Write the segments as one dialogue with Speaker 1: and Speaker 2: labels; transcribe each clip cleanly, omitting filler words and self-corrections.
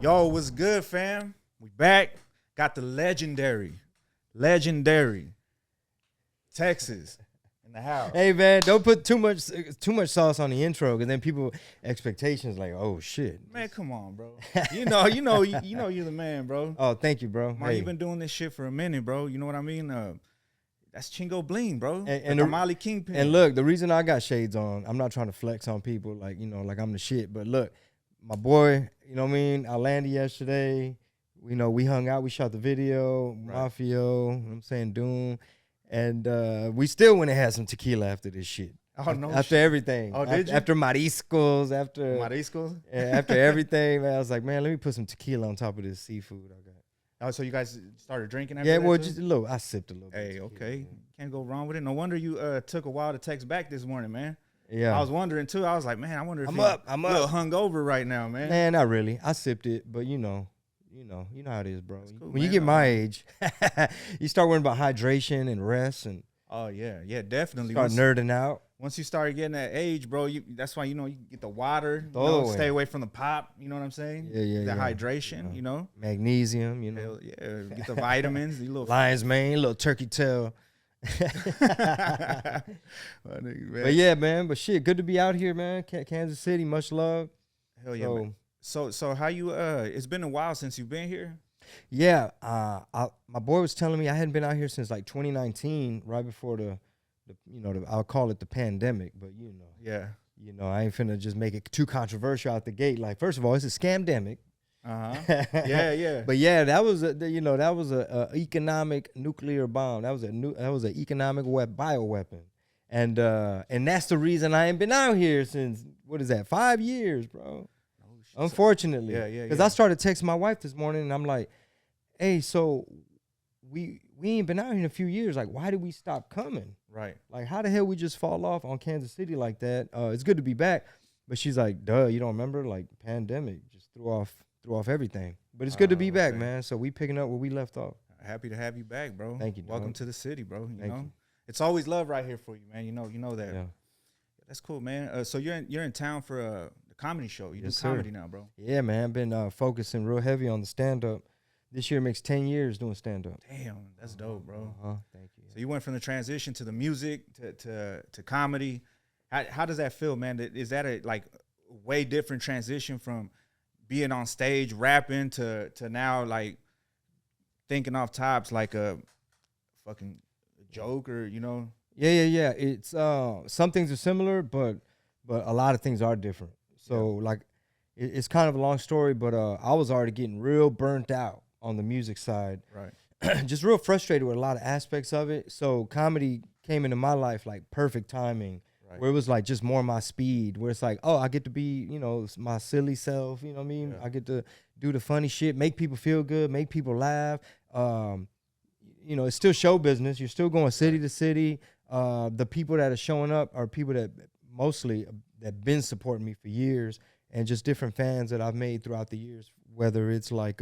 Speaker 1: Yo, what's good, fam? We back. Got the legendary Texas in the house.
Speaker 2: Hey man, don't put too much sauce on the intro, because then people expectations like, oh shit.
Speaker 1: Man, come on, bro. You know you're the man, bro.
Speaker 2: Oh, thank you, bro.
Speaker 1: Man,
Speaker 2: hey.
Speaker 1: you been doing this shit for a minute, bro. You know what I mean? That's Chingo Bling, bro.
Speaker 2: And
Speaker 1: the Molly Kingpin.
Speaker 2: And look, the reason I got shades on, I'm not trying to flex on people like I'm the shit. But look, my boy, you know what I mean? I landed yesterday. We hung out, we shot the video,
Speaker 1: right.
Speaker 2: Mafia, you know what I'm saying, Doom. And we still went and had some tequila after this shit.
Speaker 1: Oh, no
Speaker 2: After
Speaker 1: shit.
Speaker 2: everything.
Speaker 1: Oh, did you?
Speaker 2: After mariscos, after everything, man. I was like, man, let me put some tequila on top of this seafood I got.
Speaker 1: Oh, so you guys started drinking after
Speaker 2: Yeah,
Speaker 1: that
Speaker 2: well,
Speaker 1: too?
Speaker 2: just a little. I sipped a little bit.
Speaker 1: Hey, okay. Can't go wrong with it. No wonder you took a while to text back this morning, man.
Speaker 2: Yeah.
Speaker 1: I was wondering too. I was like, man, I wonder if
Speaker 2: I'm
Speaker 1: you're
Speaker 2: up.
Speaker 1: a little hungover right now, man.
Speaker 2: Man, not really. I sipped it, but you know how it is, bro.
Speaker 1: Cool,
Speaker 2: when you
Speaker 1: man.
Speaker 2: get my age, you start worrying about hydration and rest, and
Speaker 1: Oh yeah, definitely.
Speaker 2: start nerding out.
Speaker 1: Once you start getting that age, bro, that's why you get the water. Stay away from the pop. You know what I'm saying?
Speaker 2: Yeah.
Speaker 1: The hydration.
Speaker 2: Magnesium.
Speaker 1: Hell yeah. Get the vitamins. You little
Speaker 2: lion's mane, little turkey tail.
Speaker 1: But
Speaker 2: yeah, man. But shit, good to be out here, man. Kansas City, much love.
Speaker 1: Hell yeah. Man. So how you? It's been a while since you've been here.
Speaker 2: Yeah. My boy was telling me I hadn't been out here since like 2019, right before the I'll call it the pandemic, but
Speaker 1: Yeah.
Speaker 2: I ain't finna just make it too controversial out the gate. Like, first of all, it's a scamdemic.
Speaker 1: Yeah.
Speaker 2: But yeah, that was a economic nuclear bomb. That was an economic bioweapon, and that's the reason I ain't been out here since, what is that, 5 years, bro. Unfortunately.
Speaker 1: Yeah.
Speaker 2: Because I started texting my wife this morning, and I'm like, hey, so we ain't been out here in a few years. Like, why did we stop coming?
Speaker 1: Right.
Speaker 2: Like, how the hell we just fall off on Kansas City like that? It's good to be back. But she's like, duh, you don't remember? Like, pandemic just threw off everything. But it's good to be back, man. So we picking up where we left off.
Speaker 1: Happy to have you back, bro.
Speaker 2: Thank you,
Speaker 1: Welcome
Speaker 2: dog.
Speaker 1: to the city, bro. You
Speaker 2: Thank
Speaker 1: know?
Speaker 2: you.
Speaker 1: It's always love right here for you, man. You know that.
Speaker 2: Yeah.
Speaker 1: That's cool, man. So you're in town for the comedy show. You
Speaker 2: Yes,
Speaker 1: do comedy
Speaker 2: sir.
Speaker 1: now, bro.
Speaker 2: Yeah, man. I've been focusing real heavy on the stand-up. This year makes 10 years doing stand-up.
Speaker 1: Damn, that's dope, bro.
Speaker 2: Thank you.
Speaker 1: So you went from the transition to the music to comedy. How does that feel, man? Is that a way different transition from being on stage rapping to now like thinking off tops like a fucking joke or
Speaker 2: Yeah. It's some things are similar, but a lot of things are different. So it's kind of a long story, but I was already getting real burnt out on the music side.
Speaker 1: Right.
Speaker 2: Just real frustrated with a lot of aspects of it. So comedy came into my life like perfect timing, right, where it was like just more my speed, where it's like, oh, I get to be, my silly self, you know what I mean? Yeah. I get to do the funny shit, make people feel good, make people laugh. It's still show business. You're still going city to city. The people that are showing up are people that mostly that been supporting me for years, and just different fans that I've made throughout the years, whether it's like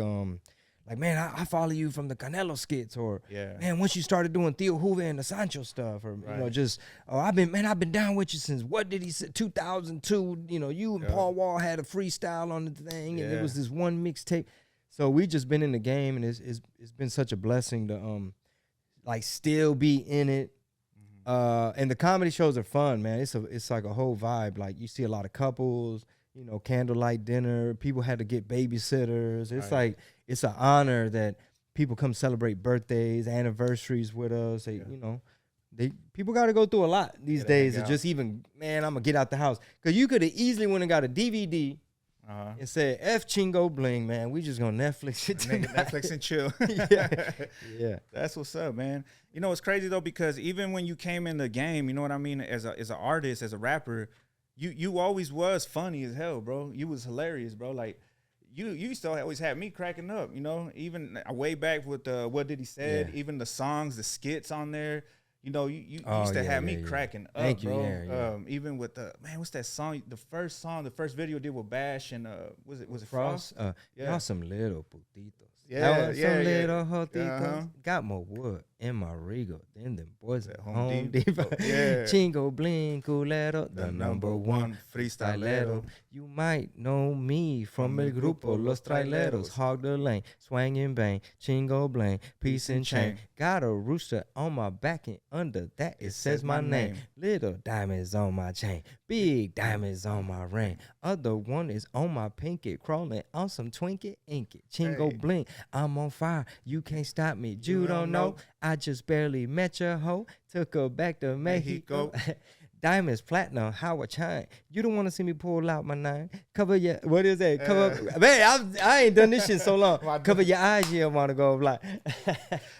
Speaker 2: man, I follow you from the Canelo skits, or man, once you started doing Theo Hoover and the Sancho stuff, or I've been down with you since, what did he say, 2002. You and Paul Wall had a freestyle on the thing, and it was this one mixtape. So we just been in the game, and it's been such a blessing to still be in it. And the comedy shows are fun, man. It's like a whole vibe. Like, you see a lot of couples, candlelight dinner. People had to get babysitters. It's like, it's an honor that people come celebrate birthdays, anniversaries with us. People got to go through a lot these days to just even, man, I'm gonna get out the house. Cause you could have easily went and got a DVD and said, F Chingo Bling, man. We just gonna Netflix it tonight.
Speaker 1: Netflix and chill.
Speaker 2: Yeah.
Speaker 1: That's what's up, man. It's crazy though, because even when you came in the game, you know what I mean, as an artist, as a rapper, you always was funny as hell, bro. You was hilarious, bro. Like, you still always had me cracking up, even way back with What Did He Said, even the songs, the skits on there. You used to have me cracking up,
Speaker 2: Thank you,
Speaker 1: bro.
Speaker 2: yeah.
Speaker 1: Even with what's that song? The first video did with Bash and was it
Speaker 2: Y'all some little putitos.
Speaker 1: Yeah,
Speaker 2: some little jotitos. Got more wood in my Regal. Then them boys at
Speaker 1: Home
Speaker 2: Home
Speaker 1: Depot.
Speaker 2: Depot.
Speaker 1: Yeah.
Speaker 2: Chingo Bling, Culero, the number one freestylero. You might know me from El Grupo, Los Traileros. Hog the lane, swang and bang, Chingo Bling, piece and chain. Got a rooster on my back and under that it says my name. Little diamonds on my chain, big diamonds on my ring. Other one is on my pinky, crawling on some Twinkie Inky. Chingo Bling, I'm on fire, you can't stop me. You don't know, I just barely met your hoe, took her back to Mexico. Diamonds, platinum, how I shine. You don't want to see me pull out my nine. Cover your, what is that? Cover, man, I ain't done this shit so long. Cover your eyes, you want to go like.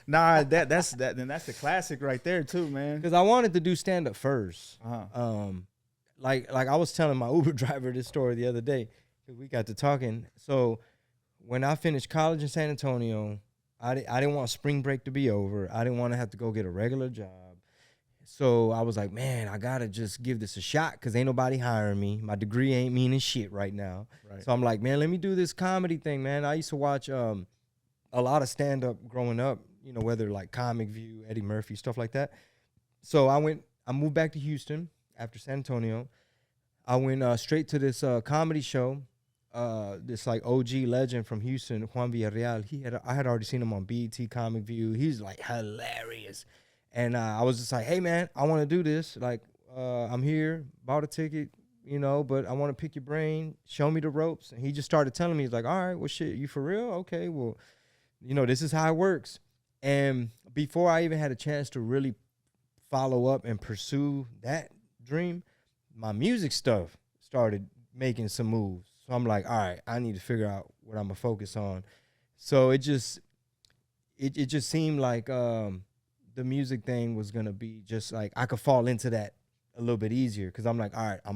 Speaker 1: Nah, that's the classic right there too, man.
Speaker 2: Because I wanted to do stand up first.
Speaker 1: Uh-huh.
Speaker 2: Like I was telling my Uber driver this story the other day. We got to talking. So when I finished college in San Antonio, I didn't want spring break to be over. I didn't want to have to go get a regular job. So I was like, man, I got to just give this a shot because ain't nobody hiring me. My degree ain't meaning shit right now. Right. So I'm like, man, let me do this comedy thing, man. I used to watch a lot of stand-up growing up, you know, whether like Comic View, Eddie Murphy, stuff like that. So I moved back to Houston after San Antonio. I went straight to this comedy show. This like OG legend from Houston, Juan Villarreal. I had already seen him on BET Comic View. He's like hilarious. And I was just like, hey, man, I want to do this. Like, I'm here, bought a ticket, you know, but I want to pick your brain, show me the ropes. And he just started telling me, he's like, all right, well, shit, you for real? Okay, well, you know, this is how it works. And before I even had a chance to really follow up and pursue that dream, my music stuff started making some moves. So I'm like, all right, I need to figure out what I'm going to focus on. So it just seemed like the music thing was gonna be just like I could fall into that a little bit easier because I'm like, all right, I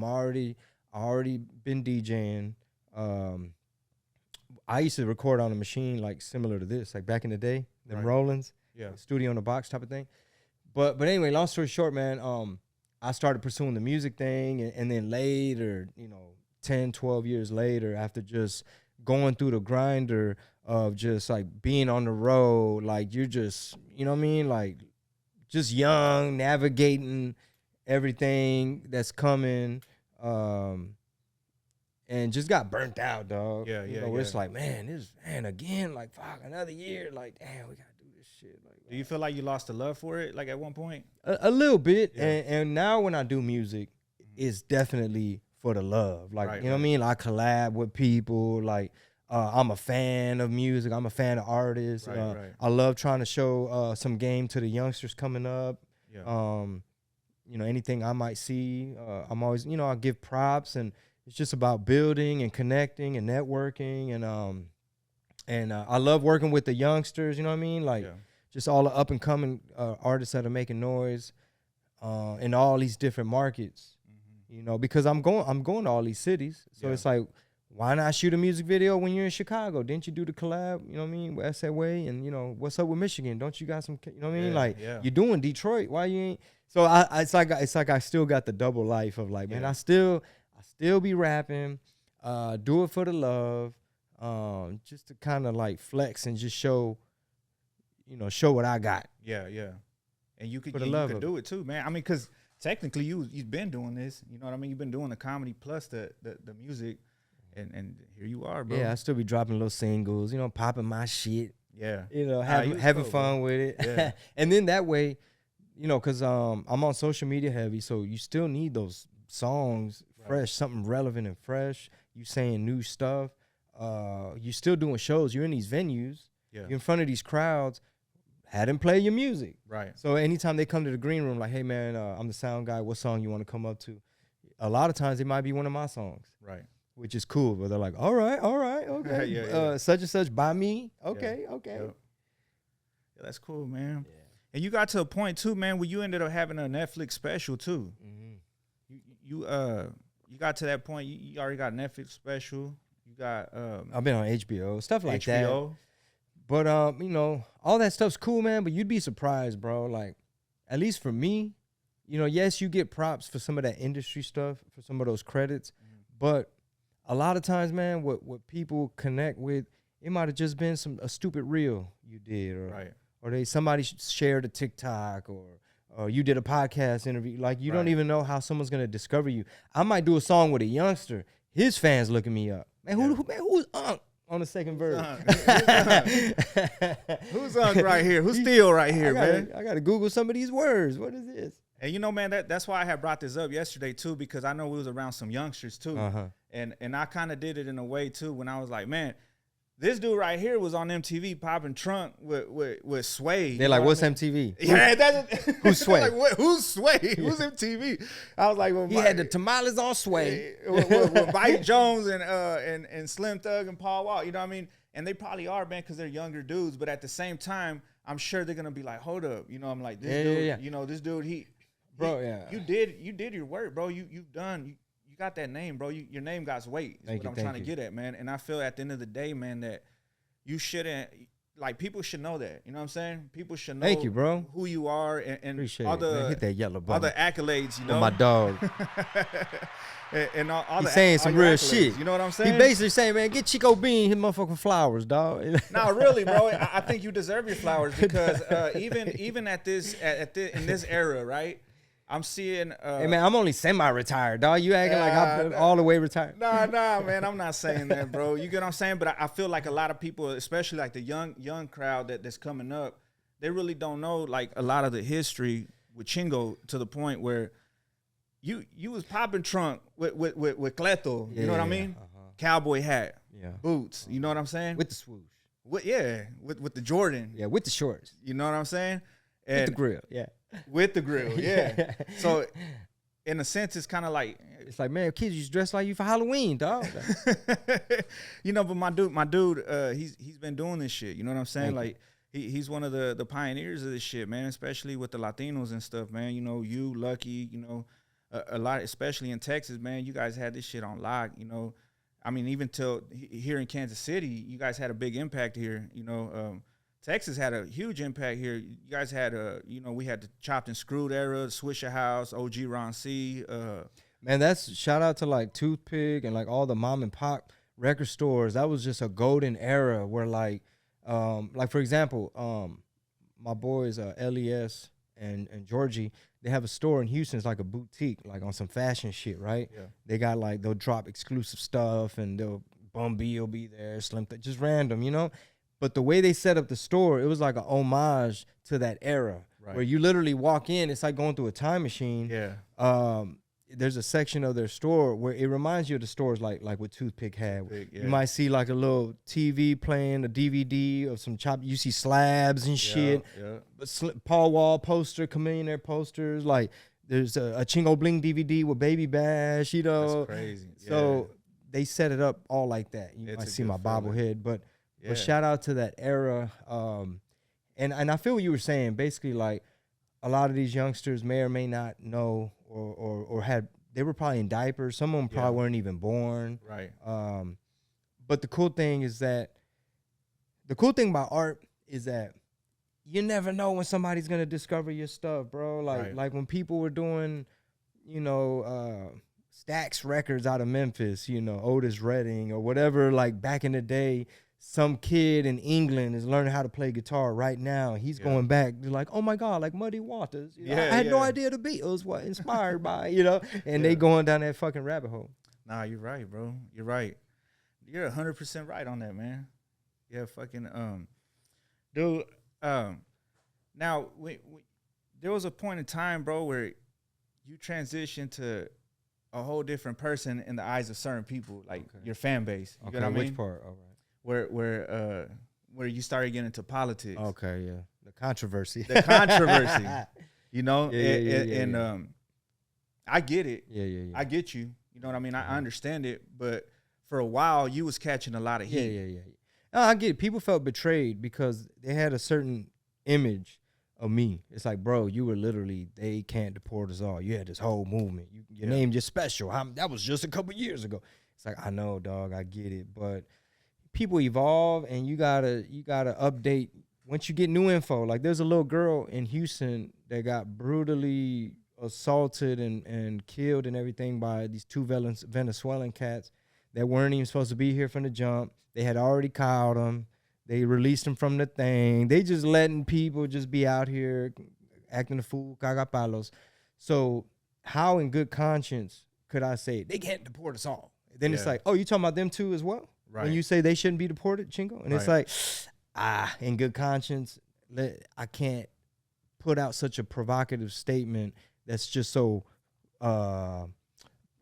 Speaker 2: already been DJing. I used to record on a machine like similar to this, like back in the day, them Rollins, studio in the box type of thing. But anyway, long story short, man, I started pursuing the music thing, and then later, you know, 10, 12 years later, after just going through the grinder of just like being on the road, like you're just, you know what I mean, like just young, navigating everything that's coming, and just got burnt out, dog.
Speaker 1: Yeah.
Speaker 2: It's like, man, again, like, fuck, another year, like, damn, we gotta do this shit. Like,
Speaker 1: do you feel like you lost the love for it, like at one point?
Speaker 2: A little bit, and now when I do music, it's definitely for the love, like, you know what I mean? Like, I collab with people, like, I'm a fan of music. I'm a fan of artists. I love trying to show some game to the youngsters coming up. Yeah. You know, anything I might see, I'm always, you know, I give props, and it's just about building and connecting and networking, and I love working with the youngsters. You know what I mean? Like, just all the up and coming artists that are making noise in all these different markets. Mm-hmm. You know, because I'm going to all these cities, so it's like, why not shoot a music video when you're in Chicago? Didn't you do the collab, you know what I mean, with SAWay? And, you know, what's up with Michigan? Don't you got some, you know what I mean? Like, you're doing Detroit. Why you ain't? So it's like I still got the double life of like, man, I still be rapping, do it for the love, just to kind of like flex and just show what I got.
Speaker 1: Yeah. And you could do it too, man. I mean, because technically you've been doing this. You know what I mean? You've been doing the comedy plus the music. And here you are, bro.
Speaker 2: Yeah, I still be dropping little singles, you know, popping my shit.
Speaker 1: Yeah.
Speaker 2: You know, having fun with it. Yeah. And then that way, you know, because I'm on social media heavy, so you still need those songs fresh, something relevant and fresh. You saying new stuff. You still doing shows. You're in these venues. Yeah. You're in front of these crowds. Had them play your music. Right. So anytime they come to the green room, like, hey, man, I'm the sound guy. What song you want to come up to? A lot of times it might be one of my songs. Right. Which is cool, but they're like, all right, okay. Such and such by me. Okay.
Speaker 1: Yeah, that's cool, man. Yeah. And you got to a point too, man, where you ended up having a Netflix special too. Mm-hmm. You got to that point, you already got a Netflix special. You got
Speaker 2: I've been on HBO, stuff like that. But you know, all that stuff's cool, man, but you'd be surprised, bro. Like, at least for me, you know, yes, you get props for some of that industry stuff, for some of those credits, but a lot of times, man, what people connect with, it might have just been a stupid reel you did, or somebody shared a TikTok, or you did a podcast interview. Like, you don't even know how someone's gonna discover you. I might do a song with a youngster. His fans looking me up. Man, who's Unc on the second verse?
Speaker 1: Who's Unc right here? Who's Theo right here, man?
Speaker 2: I gotta Google some of these words. What is this?
Speaker 1: And you know, man, that's why I had brought this up yesterday too, because I know we was around some youngsters too, and I kind of did it in a way too when I was like, man, this dude right here was on MTV popping trunk with Sway.
Speaker 2: They're like, what's MTV?
Speaker 1: Yeah, that's
Speaker 2: who's Sway?
Speaker 1: Like, who's Sway? Who's MTV? I was like, well,
Speaker 2: he had the tamales on Sway
Speaker 1: with Mike Jones and Slim Thug and Paul Wall. You know what I mean? And they probably are, man, because they're younger dudes. But at the same time, I'm sure they're gonna be like, hold up, you know? I'm like, this dude, you know, this dude, you did your work, bro. You've done. You got that name, bro. Your name got weight. That's what I'm trying to get at, man. And I feel at the end of the day, man, that you shouldn't, like, people should know that. You know what I'm saying? People should know.
Speaker 2: Thank you, bro.
Speaker 1: Who you are and
Speaker 2: Appreciate
Speaker 1: all the
Speaker 2: man, hit that yellow button.
Speaker 1: all the accolades, you know.
Speaker 2: My dog.
Speaker 1: and all
Speaker 2: He's saying some real shit.
Speaker 1: You know what I'm saying?
Speaker 2: He basically saying, man, get Chingo Bling his motherfucking flowers, dog.
Speaker 1: No, really, bro. I think you deserve your flowers because even in this era, right? I'm seeing.
Speaker 2: Hey man, I'm only semi-retired, dog. You acting like I'm all the way retired.
Speaker 1: Nah, man. I'm not saying that, bro. You get what I'm saying? But I feel like a lot of people, especially like the young crowd that's coming up, they really don't know like a lot of the history with Chingo to the point where you was popping trunk with Cleto. You know what I mean? Cowboy hat, boots. You know what I'm saying?
Speaker 2: With the swoosh.
Speaker 1: With the Jordan.
Speaker 2: Yeah, with the shorts.
Speaker 1: You know what I'm saying? And
Speaker 2: with the grill. Yeah.
Speaker 1: With the grill, yeah. So, in a sense, it's kind of like
Speaker 2: man, kids used to dress like you for Halloween, dog.
Speaker 1: You know, but my dude, he's been doing this shit. You know what I'm saying? Like, he's one of the pioneers of this shit, man. Especially with the Latinos and stuff, man. You know, you Lucky, you know, a lot, especially in Texas, man. You guys had this shit on lock. You know, I mean, even till here in Kansas City, you guys had a big impact here. You know. Texas had a huge impact here. You guys had you know, we had the Chopped and Screwed era, Swisher House, OG Ron C.
Speaker 2: Man, that's shout out to like Toothpick and like all the mom and pop record stores. That was just a golden era where like for example, my boys Les and Georgie, they have a store in Houston. It's like a boutique, like on some fashion shit, right? Yeah. They got like they'll drop exclusive stuff and Bum B will be there, Slim just random, you know. But the way they set up the store, it was like an homage to that era, where you literally walk in. It's like going through a time machine.
Speaker 1: Yeah.
Speaker 2: There's a section of their store where it reminds you of the stores like what Toothpick had. You might see like a little TV playing, a DVD of some chop. You see slabs and shit. Yeah. Paul Wall poster, Chameleonaire posters. Like there's a Chingo Bling DVD with Baby Bash. You know.
Speaker 1: That's crazy.
Speaker 2: So they set it up all like that. You might see my bobblehead, but. Yeah. But shout out to that era. And I feel what you were saying. Basically, like a lot of these youngsters may or may not know or they were probably in diapers. Some of them probably weren't even born.
Speaker 1: Right.
Speaker 2: But the cool thing about art is that you never know when somebody's gonna discover your stuff, bro. Like when people were doing, you know, Stax Records out of Memphis, you know, Otis Redding or whatever, like back in the day. Some kid in England is learning how to play guitar right now. He's going back. They're like, oh my God, like Muddy Waters. You know, I had no idea the Beatles were inspired by, you know, and they going down that fucking rabbit hole.
Speaker 1: Nah, you're right, bro. You're right. You're 100% right on that, man. Yeah, fucking, dude. Now, there was a point in time, bro, where you transitioned to a whole different person in the eyes of certain people, like your fan base. You get what I mean?
Speaker 2: Which part? All right.
Speaker 1: Where you started getting into politics.
Speaker 2: Okay, yeah. The controversy.
Speaker 1: You know?
Speaker 2: Yeah.
Speaker 1: I get it.
Speaker 2: Yeah.
Speaker 1: I get you. You know what I mean? I understand it. But for a while, you was catching a lot of heat.
Speaker 2: Yeah. No, I get it. People felt betrayed because they had a certain image of me. It's like, bro, you were literally, they can't deport us all. You had this whole movement. Your name just special. That was just a couple years ago. It's like, I know, dog. I get it. But people evolve, and you gotta update once you get new info. Like there's a little girl in Houston that got brutally assaulted and killed and everything by these two Venezuelan cats that weren't even supposed to be here from the jump. They had already caught them. They released him from the thing. They just letting people just be out here acting a fool, cagapalos. So how in good conscience could I say they can't deport us all? Then it's like, oh, you talking about them too as well? Right. When you say they shouldn't be deported, Chingo? And it's like, in good conscience, I can't put out such a provocative statement that's just so,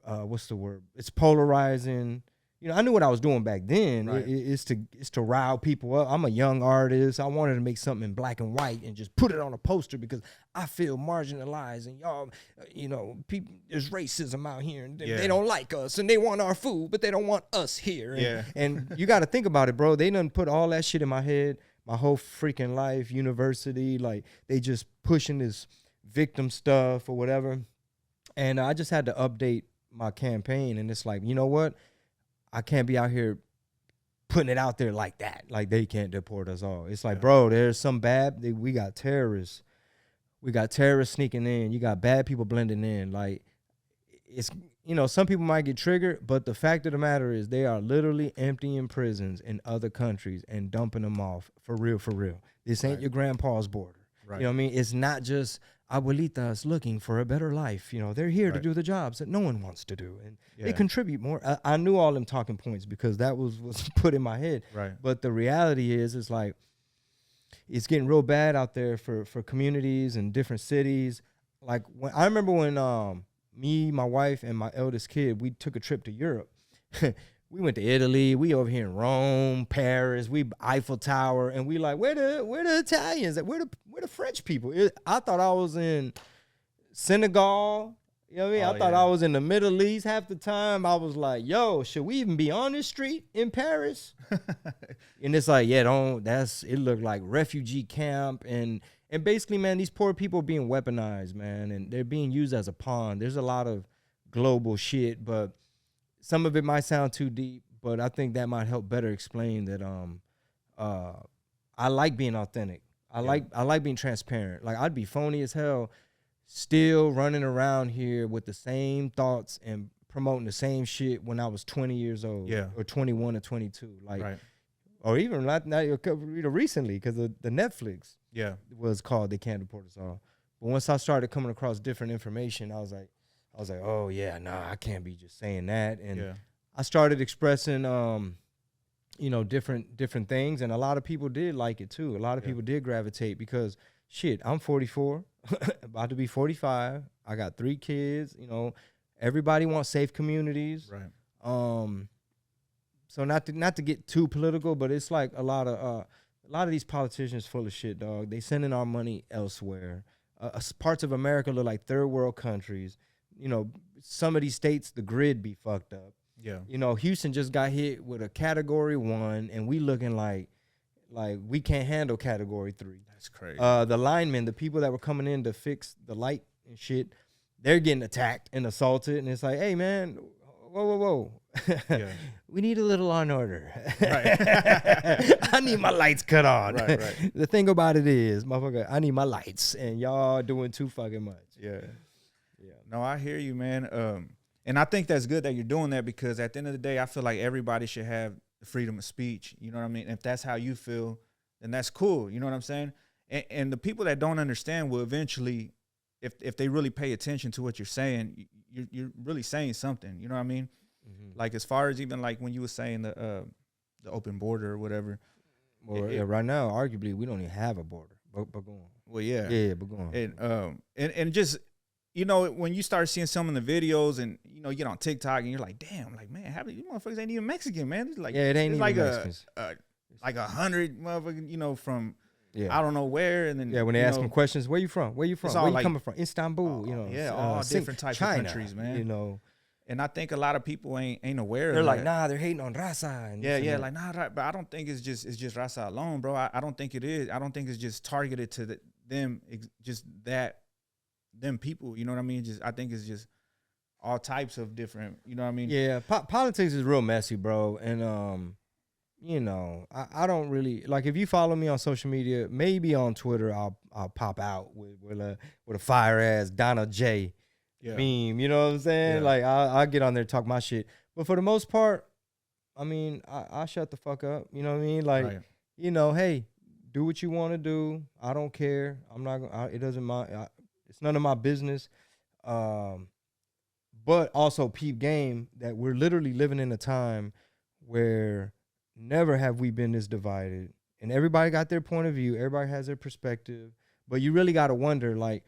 Speaker 2: what's the word? It's polarizing. You know, I knew what I was doing back then. Right. It's to rile people up. I'm a young artist. I wanted to make something in black and white and just put it on a poster because I feel marginalized and y'all, you know, people, there's racism out here and they don't like us and they want our food, but they don't want us here. And you got to think about it, bro. They done put all that shit in my head, my whole freaking life, university, like they just pushing this victim stuff or whatever. And I just had to update my campaign, and it's like, you know what? I can't be out here putting it out there like that. Like they can't deport us all. It's like, bro, there's some bad. We got terrorists. We got terrorists sneaking in. You got bad people blending in. Like it's, you know, some people might get triggered, but the fact of the matter is they are literally emptying prisons in other countries and dumping them off for real, for real. This ain't your grandpa's border. Right. You know what I mean? It's not just abuelitas looking for a better life. You know, they're here to do the jobs that no one wants to do. And they contribute more. I knew all them talking points because that was put in my head. Right. But the reality is like, it's getting real bad out there for communities and different cities. Like I remember when me, my wife, and my eldest kid, we took a trip to Europe. We went to Italy. We over here in Rome, Paris. We Eiffel Tower, and we like, where the Italians? Where the French people? I thought I was in Senegal. You know what I mean? I thought I was in the Middle East half the time. I was like, yo, should we even be on this street in Paris? And it's like, it looked like refugee camp. And basically, man, these poor people are being weaponized, man, and they're being used as a pawn. There's a lot of global shit, but some of it might sound too deep, but I think that might help better explain that I like being authentic. I like being transparent. Like I'd be phony as hell still running around here with the same thoughts and promoting the same shit when I was 20 years old or 21 or 22. Like or even not recently because the Netflix was called They Can't Deport Us All. But once I started coming across different information, I was like, oh yeah, nah, I can't be just saying that. And I started expressing, you know, different things, and a lot of people did like it too. A lot of people did gravitate because shit, I'm 44, about to be 45. I got 3 kids. You know, everybody wants safe communities. Right. So not to get too political, but it's like a lot of these politicians full of shit, dog. They sending our money elsewhere. Parts of America look like third world countries. You know, some of these states, the grid be fucked up. Yeah. You know, Houston just got hit with a category 1, and we looking like we can't handle category 3.
Speaker 1: That's crazy.
Speaker 2: The linemen, the people that were coming in to fix the light and shit, they're getting attacked and assaulted. And it's like, hey, man, whoa. Yeah. We need a little law and order. Right. I need my lights cut on. Right. The thing about it is, motherfucker, I need my lights, and y'all doing too fucking much. Yeah.
Speaker 1: No, I hear you, man. And I think that's good that you're doing that because at the end of the day, I feel like everybody should have the freedom of speech. You know what I mean? If that's how you feel, then that's cool. You know what I'm saying? And the people that don't understand will eventually, if they really pay attention to what you're saying, you're really saying something. You know what I mean? Mm-hmm. Like as far as even like when you were saying the open border or whatever.
Speaker 2: Well, right now, arguably, we don't even have a border. But go on.
Speaker 1: Well, yeah.
Speaker 2: Yeah, but go on.
Speaker 1: And just, you know, when you start seeing some of the videos and, you know, you get on TikTok and you're like, damn, like, man, you motherfuckers ain't even Mexican, man. It's like,
Speaker 2: it ain't even
Speaker 1: like
Speaker 2: Mexicans.
Speaker 1: Like 100 motherfuckers, you know, from I don't know where. And then,
Speaker 2: when they ask them questions, where you from? Where you coming from? Istanbul, you know.
Speaker 1: Yeah, all different types of countries, man.
Speaker 2: You know.
Speaker 1: And I think a lot of people ain't aware of that.
Speaker 2: They're like, nah, they're hating on raza. And
Speaker 1: like, nah, right. But I don't think it's just raza alone, bro. I don't think it is. I don't think it's just targeted to them, just them people, you know what I mean? I think it's just all types of different, you know what I mean?
Speaker 2: Yeah, politics is real messy, bro. And you know, I don't really like, if you follow me on social media, maybe on Twitter, I'll pop out with a fire ass Donald J meme. You know what I'm saying? Yeah. Like I'll get on there and talk my shit. But for the most part, I mean, I shut the fuck up. You know what I mean? Like you know, hey, do what you want to do. I don't care. I'm not gonna, it doesn't mind. It's none of my business. But also peep game that we're literally living in a time where never have we been this divided, and everybody got their point of view. Everybody has their perspective, but you really got to wonder, like,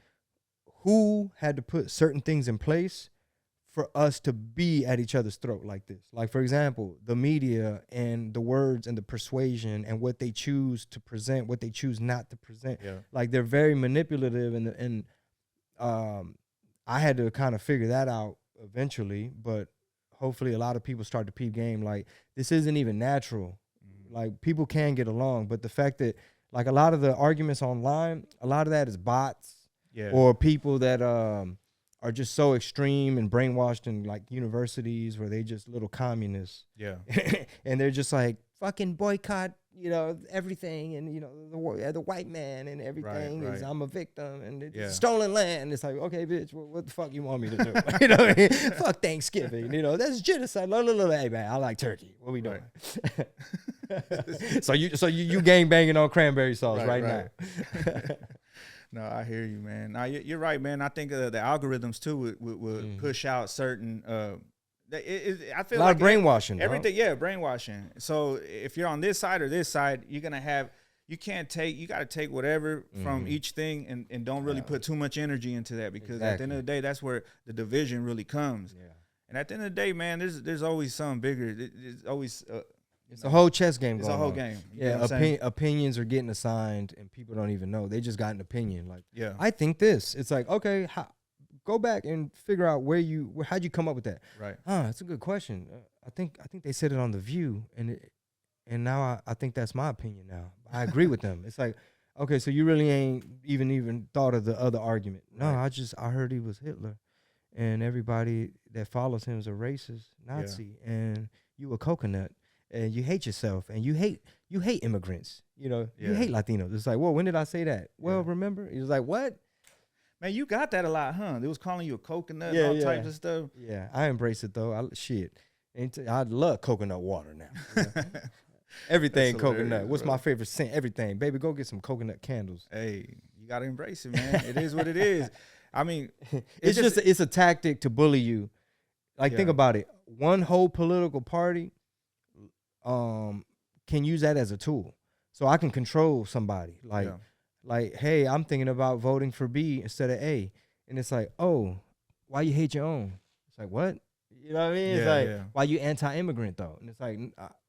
Speaker 2: who had to put certain things in place for us to be at each other's throat like this? Like, for example, the media and the words and the persuasion and what they choose to present, what they choose not to present.
Speaker 1: Yeah.
Speaker 2: Like, they're very manipulative, and I had to kind of figure that out eventually, but hopefully a lot of people start to peep game. Like, this isn't even natural. Like, people can get along, but the fact that, like, a lot of the arguments online, a lot of that is bots.
Speaker 1: Yeah.
Speaker 2: Or people that are just so extreme and brainwashed in like universities where they just little communists.
Speaker 1: Yeah.
Speaker 2: And they're just like, fucking boycott, you know, everything, and you know, the white man and everything is, I'm a victim, and it's stolen land. It's like, okay, bitch, what the fuck you want me to do? You know what I mean? Fuck Thanksgiving, you know, that's genocide. Hey man, I like turkey. What we doing? Right. so you gang banging on cranberry sauce right now.
Speaker 1: No, I hear you, man. No, you're right, man. I think the algorithms too would push out certain. I feel
Speaker 2: a lot
Speaker 1: like
Speaker 2: of brainwashing.
Speaker 1: Everything, brainwashing. So if you're on this side or this side, you're gonna have. You got to take whatever from each thing and don't really put too much energy into that, because at the end of the day, that's where the division really comes. Yeah. And at the end of the day, man, there's always something bigger. There's always.
Speaker 2: It's a whole chess game.
Speaker 1: It's a whole game.
Speaker 2: Yeah, opinions are getting assigned, and people don't even know. They just got an opinion. Like,
Speaker 1: yeah,
Speaker 2: I think this. It's like, okay, go back and figure out how'd you come up with that?
Speaker 1: Right.
Speaker 2: That's a good question. I think they said it on The View, and now I think that's my opinion now. I agree with them. It's like, okay, so you really ain't even thought of the other argument. No, right. I heard he was Hitler, and everybody that follows him is a racist Nazi, and you a coconut. And you hate yourself, and you hate immigrants. You know, you hate Latinos. It's like, well, when did I say that? Well, remember? He was like, what?
Speaker 1: Man, you got that a lot, huh? They was calling you a coconut and all types of stuff.
Speaker 2: Yeah, I embrace it though. I love coconut water now. You know? Everything coconut. What's my favorite scent? Everything, baby. Go get some coconut candles.
Speaker 1: Hey, you gotta embrace it, man. It is what it is. I mean,
Speaker 2: it's a tactic to bully you. Like, think about it. One whole political party can use that as a tool, so I can control somebody. Like, hey, I'm thinking about voting for B instead of A, and it's like, oh, why you hate your own? It's like, what? You know what I mean? It's like, why you anti-immigrant though? And it's like,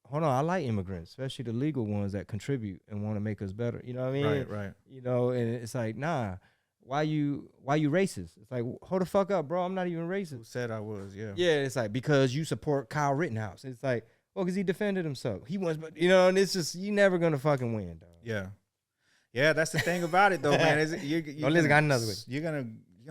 Speaker 2: hold on, I like immigrants, especially the legal ones that contribute and want to make us better. You know what I mean?
Speaker 1: Right.
Speaker 2: You know, and it's like, nah, why you racist? It's like, hold the fuck up, bro. I'm not even racist.
Speaker 1: Who said I was? Yeah.
Speaker 2: Yeah, it's like, because you support Kyle Rittenhouse. It's like, well, because he defended himself. He was, but you know, and it's just, you never gonna fucking win, dog.
Speaker 1: Yeah, that's the thing about it, though, man. You're gonna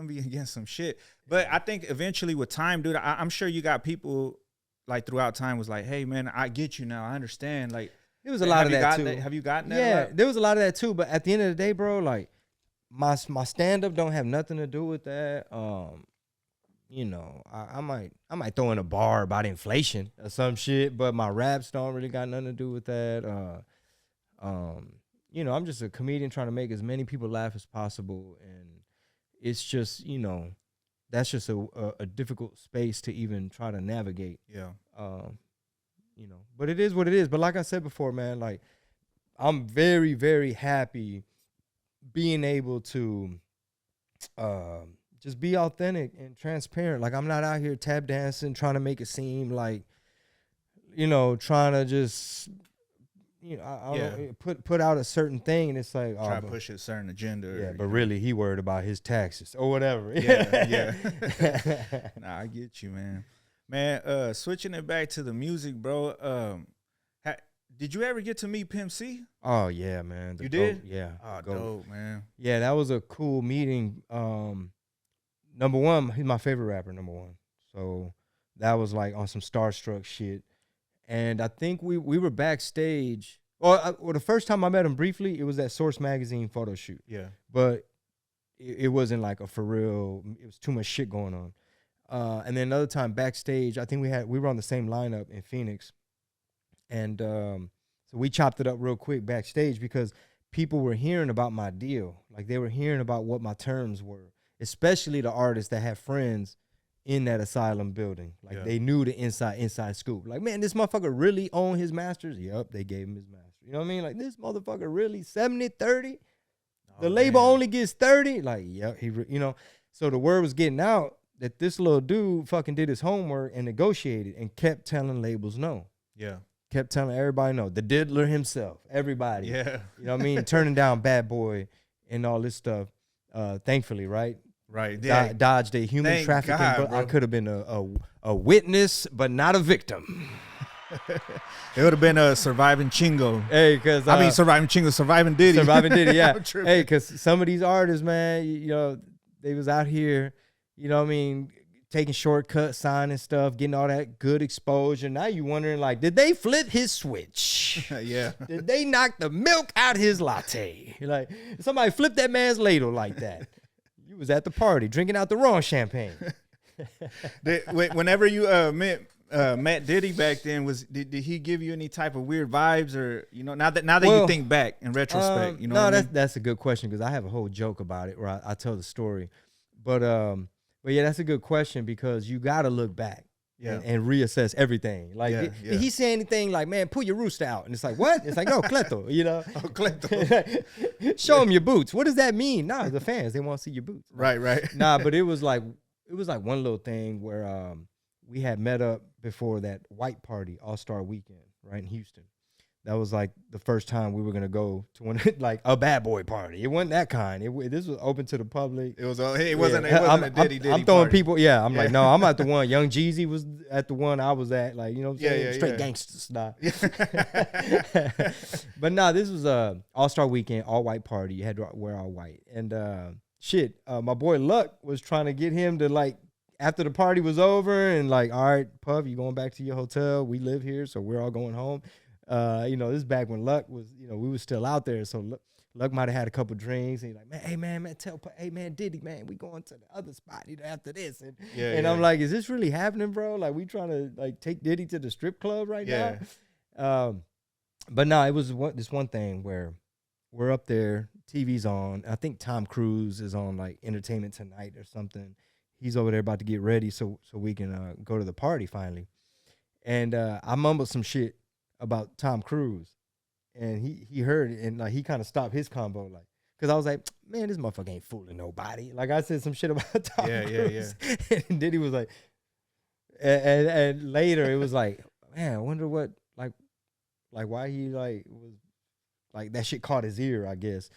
Speaker 1: be against some shit. But I think eventually with time, dude, I'm sure you got people like throughout time was like, hey, man, I get you now. I understand. Like,
Speaker 2: there was a lot of that too.
Speaker 1: Have you gotten that?
Speaker 2: Yeah, there was a lot of that too. But at the end of the day, bro, like my stand up don't have nothing to do with that. You know, I might throw in a bar about inflation or some shit, but my raps don't really got nothing to do with that. You know, I'm just a comedian trying to make as many people laugh as possible, and it's just, you know, that's just a difficult space to even try to navigate.
Speaker 1: Yeah.
Speaker 2: You know, but it is what it is. But like I said before, man, like, I'm very, very happy being able to just be authentic and transparent. Like, I'm not out here tap dancing, trying to make it seem like, you know, trying to just, you know, I don't know, put out a certain thing, and it's like,
Speaker 1: try to push a certain agenda.
Speaker 2: Yeah, but really, he worried about his taxes or whatever.
Speaker 1: Yeah. Nah, I get you, man. Man, switching it back to the music, bro. Did you ever get to meet Pimp C?
Speaker 2: Oh yeah, man.
Speaker 1: You did?
Speaker 2: Yeah.
Speaker 1: Oh, dope, man.
Speaker 2: Yeah, that was a cool meeting. Number one, he's my favorite rapper, number one. So that was like on some starstruck shit. And I think we were backstage. Well, the first time I met him briefly, it was that Source Magazine photo shoot.
Speaker 1: Yeah.
Speaker 2: But it wasn't like a for real. It was too much shit going on. And then another time backstage, I think we were on the same lineup in Phoenix. And So we chopped it up real quick backstage because people were hearing about my deal. Like they were hearing about what my terms were, especially the artists that have friends in that asylum building. Like they knew the inside scoop. Like, man, this motherfucker really owned his masters? Yup, they gave him his masters. You know what I mean? Like, this motherfucker really 70-30? The label only gets 30? Like, yep, you know. So the word was getting out that this little dude fucking did his homework and negotiated and kept telling labels no.
Speaker 1: Yeah.
Speaker 2: Kept telling everybody no. The diddler himself, everybody.
Speaker 1: Yeah.
Speaker 2: You know what I mean? Turning down Bad Boy and all this stuff. Thankfully, right?
Speaker 1: Right. Yeah.
Speaker 2: Dodged a human trafficking. But I could have been a witness, but not a victim.
Speaker 1: It would have been a surviving Chingo.
Speaker 2: Hey, because
Speaker 1: surviving Chingo, surviving Diddy.
Speaker 2: Surviving Diddy, yeah. Hey, because some of these artists, man, you know, they was out here, you know what I mean, taking shortcuts, signing stuff, getting all that good exposure. Now you wondering, like, did they flip his switch?
Speaker 1: Yeah.
Speaker 2: Did they knock the milk out his latte? Like, somebody flipped that man's ladle like that. You was at the party drinking out the wrong champagne.
Speaker 1: Whenever you met Diddy back then, did he give you any type of weird vibes, or you know, now that you think back in retrospect, you know?
Speaker 2: No, that's a good question because I have a whole joke about it where I tell the story, but yeah, that's a good question because you got to look back and reassess everything. Like, did he say anything like, man, pull your rooster out? And it's like, what? It's like, no, Cleto, you know?
Speaker 1: Oh, Cleto.
Speaker 2: Show them your boots. What does that mean? Nah, the fans, they want to see your boots.
Speaker 1: Right.
Speaker 2: Nah, but it was like one little thing where we had met up before that white party, All-Star Weekend, right, in Houston. That was like the first time we were gonna go to one, like a bad boy party. It wasn't that kind. This was open to the public.
Speaker 1: It wasn't a Diddy.
Speaker 2: I'm throwing people. Yeah, I'm like, no, I'm at the one. Young Jeezy was at the one I was at. Like, you know what I'm saying? Straight gangster style. But nah, this was a All-Star Weekend, all white party. You had to wear all white. And my boy Luck was trying to get him to, like, after the party was over and like, all right, Puff, you going back to your hotel. We live here, so we're all going home. You know, this is back when Luck was, you know, we was still out there. So Luck might have had a couple drinks and he's like, man, tell Puff, hey man, Diddy, man, we going to the other spot, you know, after this. And I'm like, is this really happening, bro? Like, we trying to like take Diddy to the strip club right now? But no, it was this one thing where we're up there, TV's on. I think Tom Cruise is on like Entertainment Tonight or something. He's over there about to get ready so we can go to the party finally. And I mumbled some shit about Tom Cruise. And he heard it and like he kind of stopped his combo, like, because I was like, man, this motherfucker ain't fooling nobody. Like, I said some shit about Tom Cruise. Yeah. And then he was like, and later it was like, man, I wonder what, like why he like was like that shit caught his ear, I guess.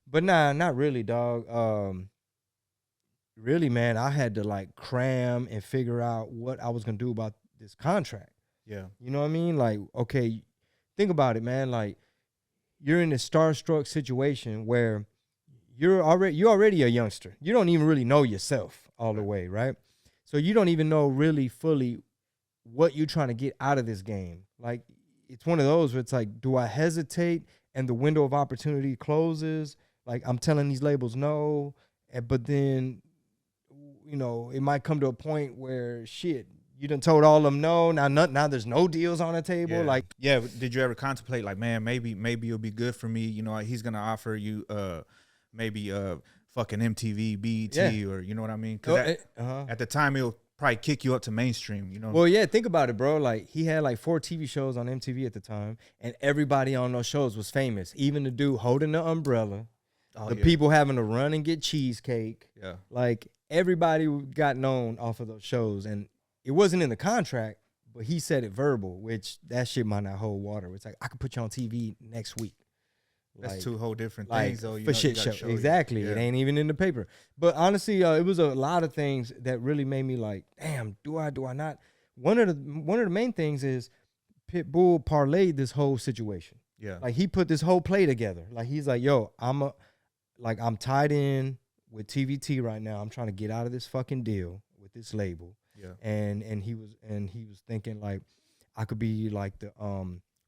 Speaker 2: But nah, not really, dog. Really, man, I had to like cram and figure out what I was gonna do about this contract.
Speaker 1: Yeah.
Speaker 2: You know what I mean? Like, okay, think about it, man. Like, you're in a starstruck situation where you're already a youngster. You don't even really know yourself all the way, right? So you don't even know really fully what you're trying to get out of this game. Like, it's one of those where it's like, do I hesitate and the window of opportunity closes? Like, I'm telling these labels no, but then, you know, it might come to a point where shit, you done told all of them no. Now there's no deals on the table.
Speaker 1: Yeah.
Speaker 2: Like,
Speaker 1: yeah. Did you ever contemplate like, man, maybe it'll be good for me. You know, he's gonna offer you maybe fucking MTV, BET, or you know what I mean? Because at the time it'll probably kick you up to mainstream. You know.
Speaker 2: Well, yeah. Think about it, bro. Like, he had like 4 TV shows on MTV at the time, and everybody on those shows was famous. Even the dude holding the umbrella, people having to run and get cheesecake. Yeah. Like, everybody got known off of those shows, and it wasn't in the contract, but he said it verbal, which that shit might not hold water. It's like, I could put you on TV next week.
Speaker 1: That's
Speaker 2: like,
Speaker 1: 2 whole different
Speaker 2: like,
Speaker 1: things, though. You
Speaker 2: for
Speaker 1: know,
Speaker 2: shit show. Exactly. Yeah. It ain't even in the paper. But honestly, it was a lot of things that really made me like, damn, do I not? One of the main things is Pitbull parlayed this whole situation. Yeah. Like, he put this whole play together. Like, he's like, yo, I'm tied in with TVT right now. I'm trying to get out of this fucking deal with this label. Yeah. And he was thinking like, I could be like the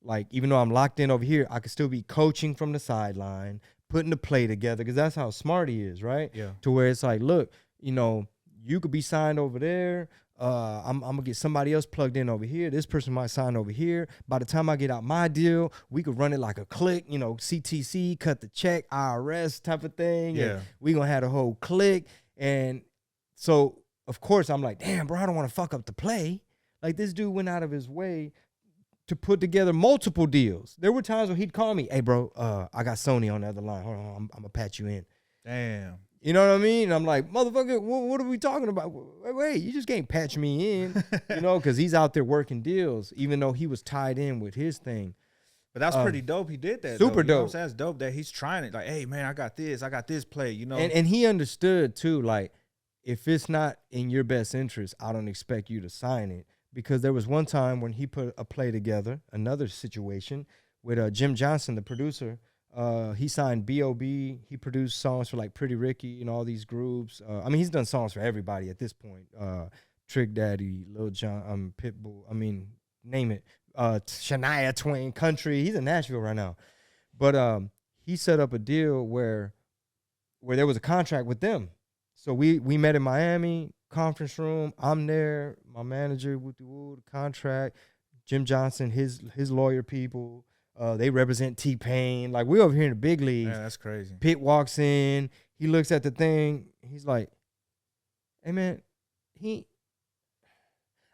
Speaker 2: like, even though I'm locked in over here, I could still be coaching from the sideline, putting the play together, because that's how smart he is, right? Yeah. To where it's like, look, you know, you could be signed over there. I'm gonna get somebody else plugged in over here. This person might sign over here. By the time I get out my deal, we could run it like a click, you know, CTC, cut the check, IRS type of thing.
Speaker 1: Yeah.
Speaker 2: And we gonna have a whole click. And so, of course, I'm like, damn, bro, I don't want to fuck up the play. Like, this dude went out of his way to put together multiple deals. There were times when he'd call me, hey, bro, I got Sony on the other line. Hold on, I'm gonna patch you in.
Speaker 1: Damn.
Speaker 2: You know what I mean? And I'm like, motherfucker, what are we talking about? Wait, you just can't patch me in, you know, because he's out there working deals, even though he was tied in with his thing.
Speaker 1: But that's pretty dope. He did that.
Speaker 2: Super
Speaker 1: dope. You know what I'm
Speaker 2: dope.
Speaker 1: saying? That's dope that he's trying it. Like, hey, man, I got this play, you know.
Speaker 2: And he understood, too, like, if it's not in your best interest, I don't expect you to sign it. Because there was one time when he put a play together, another situation, with Jim Johnson, the producer. He signed B.O.B. He produced songs for like Pretty Ricky and all these groups. I mean, he's done songs for everybody at this point. Trick Daddy, Lil Jon, Pitbull. I mean, name it. Shania Twain, Country. He's in Nashville right now. But he set up a deal where there was a contract with them. So we met in Miami, conference room. I'm there. My manager with the contract. Jim Johnson, his lawyer people. They represent T-Pain. Like, we over here in the big leagues.
Speaker 1: Yeah, that's crazy.
Speaker 2: Pitt walks in. He looks at the thing. He's like, hey, man,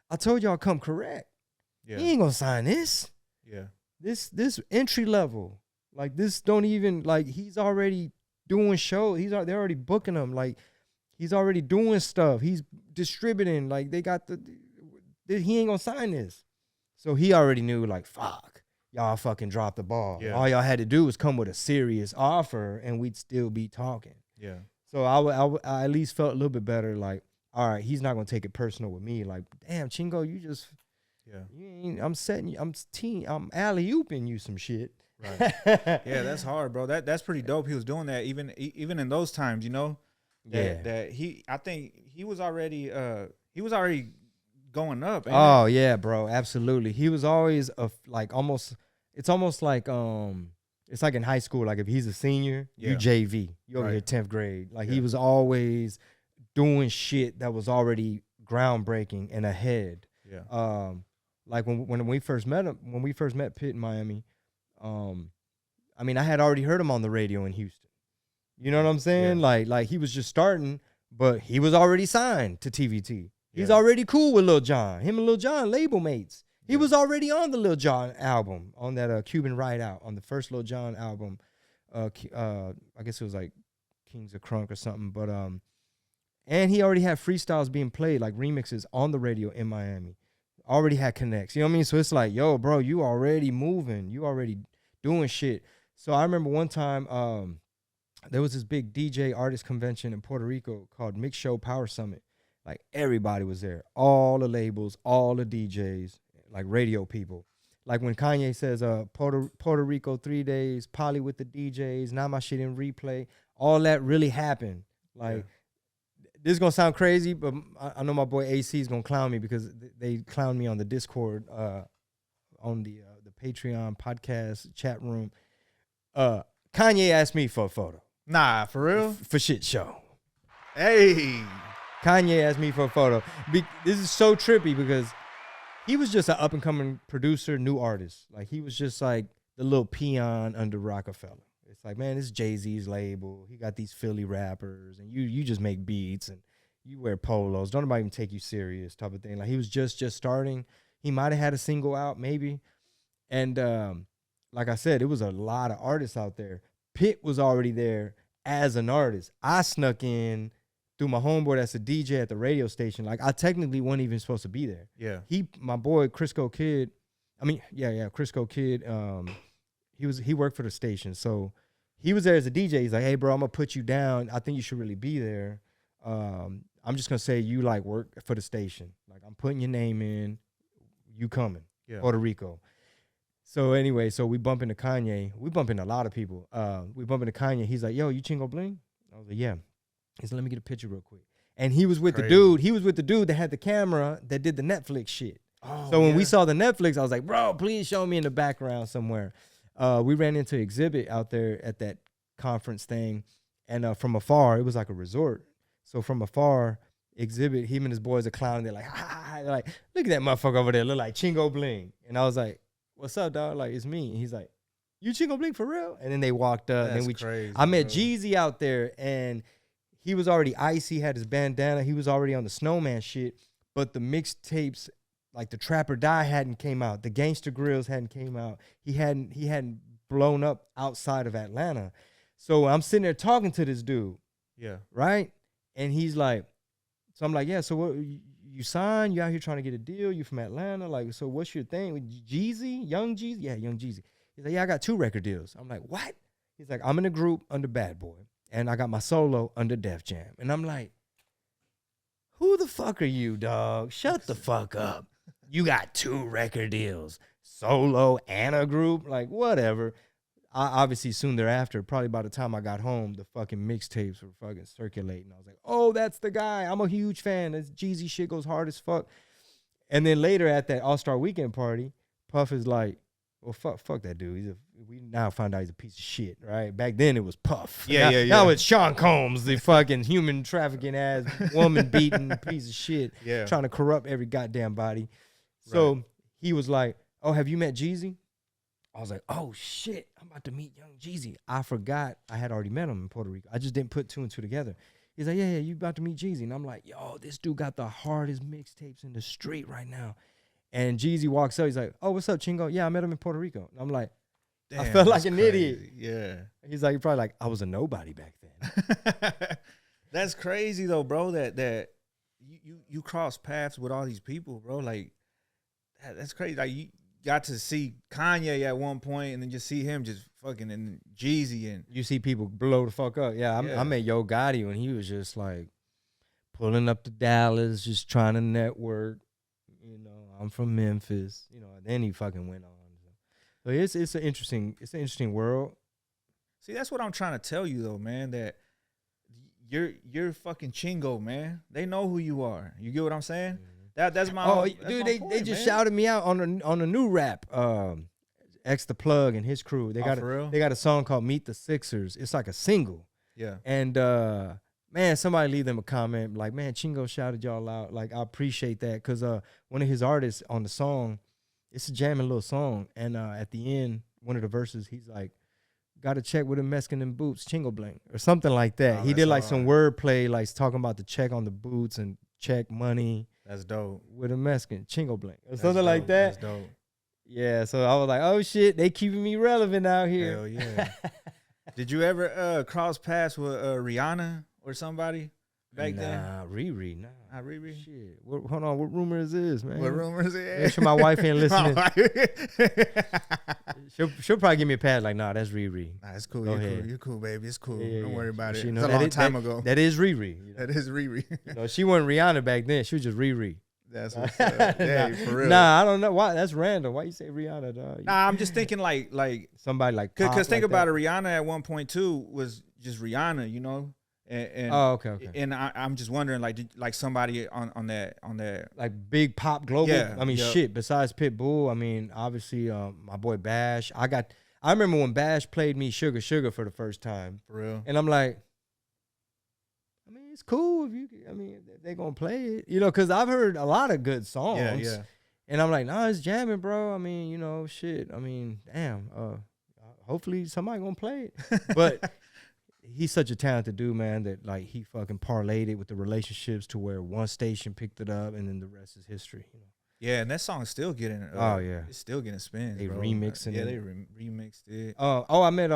Speaker 2: I told y'all come correct.
Speaker 1: Yeah.
Speaker 2: He ain't going to sign this.
Speaker 1: Yeah.
Speaker 2: This entry level. Like, this don't even, like, he's already doing shows. They're already booking him. Like, he's already doing stuff. He's distributing. Like, he ain't going to sign this. So he already knew, like, fuck. Y'all fucking dropped the ball.
Speaker 1: Yeah.
Speaker 2: All y'all had to do was come with a serious offer, and we'd still be talking.
Speaker 1: Yeah.
Speaker 2: So I at least felt a little bit better. Like, all right, he's not gonna take it personal with me. Like, damn, Chingo, I'm alley ooping you some shit.
Speaker 1: Right. Yeah, that's hard, bro. That's pretty dope. He was doing that even in those times, you know. I think he was already going up.
Speaker 2: Oh yeah, bro, absolutely. He was always it's almost like it's like in high school. Like, if he's a senior, you JV, you over here 10th grade. Like, he was always doing shit that was already groundbreaking and ahead.
Speaker 1: Yeah.
Speaker 2: Like when we first met him, when we first met Pitt in Miami, I mean, I had already heard him on the radio in Houston. You know what I'm saying?
Speaker 1: Yeah.
Speaker 2: Like he was just starting, but he was already signed to TVT. He's already cool with Lil Jon. Him and Lil Jon, label mates. He was already on the Lil Jon album, on that Cuban Ride Out, on the first Lil Jon album. I guess it was like Kings of Crunk or something. But and he already had freestyles being played, like remixes on the radio in Miami. Already had connects. You know what I mean? So it's like, yo, bro, you already moving. You already doing shit. So I remember one time there was this big DJ artist convention in Puerto Rico called Mix Show Power Summit. Like, everybody was there. All the labels, all the DJs, like radio people. Like when Kanye says, Puerto Rico 3 days, Poly with the DJs, now my shit in replay. All that really happened. Like, this is going to sound crazy, but I know my boy AC is going to clown me because they clowned me on the Discord, on the Patreon podcast chat room. Kanye asked me for a photo.
Speaker 1: Nah, for real?
Speaker 2: For shit show.
Speaker 1: Hey.
Speaker 2: Kanye asked me for a photo. This is so trippy because he was just an up-and-coming producer, new artist. Like, he was just like the little peon under Rockefeller. It's like, man, this is Jay-Z's label. He got these Philly rappers, and you just make beats, and you wear polos. Don't nobody even take you serious type of thing. Like, he was just starting. He might have had a single out, maybe. And like I said, it was a lot of artists out there. Pitt was already there as an artist. I snuck in through my homeboy that's a DJ at the radio station. Like, I technically wasn't even supposed to be there.
Speaker 1: Yeah.
Speaker 2: My boy Crisco Kid, Crisco Kid, he worked for the station. So he was there as a DJ. He's like, hey bro, I'm gonna put you down. I think you should really be there. I'm just gonna say you like work for the station. Like, I'm putting your name in, you coming. Yeah. Puerto Rico. So anyway, so we bump into Kanye. We bump into a lot of people. We bump into Kanye. He's like, yo, you Chingo Bling? I was like, yeah. He said, let me get a picture real quick. And he was with the dude. He was with the dude that had the camera that did the Netflix shit. Oh, so when we saw the Netflix, I was like, bro, please show me in the background somewhere. We ran into Exhibit out there at that conference thing. And from afar, it was like a resort. So from afar, exhibit. Him and his boys are clowning. They're like, ha, they're like, look at that motherfucker over there. Look like Chingo Bling. And I was like, what's up, dog? Like, it's me. And he's like, you Chingo Bling for real? And then they walked up.
Speaker 1: That's
Speaker 2: and
Speaker 1: crazy.
Speaker 2: I met Jeezy out there, and he was already icy, had his bandana. He was already on the snowman shit. But the mixtapes, like the Trapper Die hadn't came out. The Gangster Grills hadn't came out. He hadn't blown up outside of Atlanta. So I'm sitting there talking to this dude.
Speaker 1: Yeah.
Speaker 2: Right? And he's like, so I'm like, yeah, so what, you signed? You out here trying to get a deal? You from Atlanta? Like, so what's your thing? With Jeezy? Young Jeezy? Yeah, Young Jeezy. He's like, yeah, I got 2 record deals. I'm like, what? He's like, I'm in a group under Bad Boy, and I got my solo under Def Jam. And I'm like, who the fuck are you, dog? Shut the fuck up. You got 2 record deals, solo and a group? Like, whatever. Obviously, soon thereafter, probably by the time I got home, the fucking mixtapes were fucking circulating. I was like, oh, that's the guy. I'm a huge fan. This Jeezy shit goes hard as fuck. And then later at that All-Star Weekend party, Puff is like, well, fuck that dude. We now find out he's a piece of shit, right? Back then it was Puff.
Speaker 1: Yeah.
Speaker 2: Now it's Sean Combs, the fucking human trafficking ass, woman beating piece of shit, trying to corrupt every goddamn body. So he was like, oh, have you met Jeezy? I was like, oh, shit, I'm about to meet Young Jeezy. I forgot I had already met him in Puerto Rico. I just didn't put 2 and 2 together. He's like, yeah, you about to meet Jeezy. And I'm like, yo, this dude got the hardest mixtapes in the street right now. And Jeezy walks up. He's like, oh, what's up, Chingo? Yeah, I met him in Puerto Rico. And I'm like, damn, I felt like an idiot.
Speaker 1: Yeah.
Speaker 2: He's like, probably like, I was a nobody back then.
Speaker 1: That's crazy, though, bro, that you cross paths with all these people, bro. Like, that's crazy. Like, you got to see Kanye at one point and then just see him just fucking and Jeezy. And
Speaker 2: you see people blow the fuck up. Yeah, I met Yo Gotti when he was just like pulling up to Dallas, just trying to network. You know, I'm from Memphis. You know, and then he fucking went on. So it's an interesting world.
Speaker 1: See, that's what I'm trying to tell you though, man. That you're fucking Chingo, man. They know who you are. You get what I'm saying? Mm-hmm. That's my
Speaker 2: dude. They just shouted me out on a new rap. X the Plug and his crew. They got a song called Meet the Sixers. It's like a single.
Speaker 1: Yeah.
Speaker 2: And man, somebody leave them a comment like, man, Chingo shouted y'all out. Like, I appreciate that because one of his artists on the song, it's a jamming little song. And at the end, one of the verses, he's like, got to check with a Mexican in boots, Chingo Bling, or something like that. He did like some wordplay, like talking about the check on the boots and check money.
Speaker 1: That's dope.
Speaker 2: With a Mexican, Chingo Bling, or something like that.
Speaker 1: That's dope.
Speaker 2: Yeah, so I was like, oh shit, they keeping me relevant out here.
Speaker 1: Hell yeah. Did you ever cross paths with Rihanna or somebody back then?
Speaker 2: Nah, RiRi, nah.
Speaker 1: Not RiRi?
Speaker 2: Shit. Hold on, what rumor is this, man?
Speaker 1: What rumor is it?
Speaker 2: Make sure my wife ain't listening. she'll probably give me a pat like, nah, that's RiRi.
Speaker 1: Nah, it's cool. You're cool, baby. It's cool.
Speaker 2: Yeah,
Speaker 1: Don't worry about it.
Speaker 2: It's
Speaker 1: a long time ago.
Speaker 2: That is RiRi. You know?
Speaker 1: That is RiRi.
Speaker 2: You know, she wasn't Rihanna back then. She was just RiRi.
Speaker 1: That's what's up. Yeah, for real.
Speaker 2: Nah, I don't know why. That's random. Why you say Rihanna, dog?
Speaker 1: Nah, I'm just thinking like
Speaker 2: somebody like
Speaker 1: because think about it. Rihanna at one point too was just Rihanna, you know. And
Speaker 2: okay.
Speaker 1: And I'm just wondering, like somebody on that
Speaker 2: like big pop global.
Speaker 1: Yeah,
Speaker 2: I mean, shit. Besides Pitbull, I mean, obviously, my boy Bash. I remember when Bash played me Sugar for the first time.
Speaker 1: For real.
Speaker 2: And I'm like, I mean, it's cool if they're gonna play it, you know, because I've heard a lot of good songs.
Speaker 1: Yeah.
Speaker 2: And I'm like, nah, it's jamming, bro. I mean, you know, shit. I mean, damn. Hopefully somebody gonna play it, but. He's such a talented dude, man, that like he fucking parlayed it with the relationships to where one station picked it up and then the rest is history. You know?
Speaker 1: Yeah, and that song's still getting it's still getting spins.
Speaker 2: They
Speaker 1: bro.
Speaker 2: remixing
Speaker 1: it.
Speaker 2: it.
Speaker 1: They remixed it.
Speaker 2: I met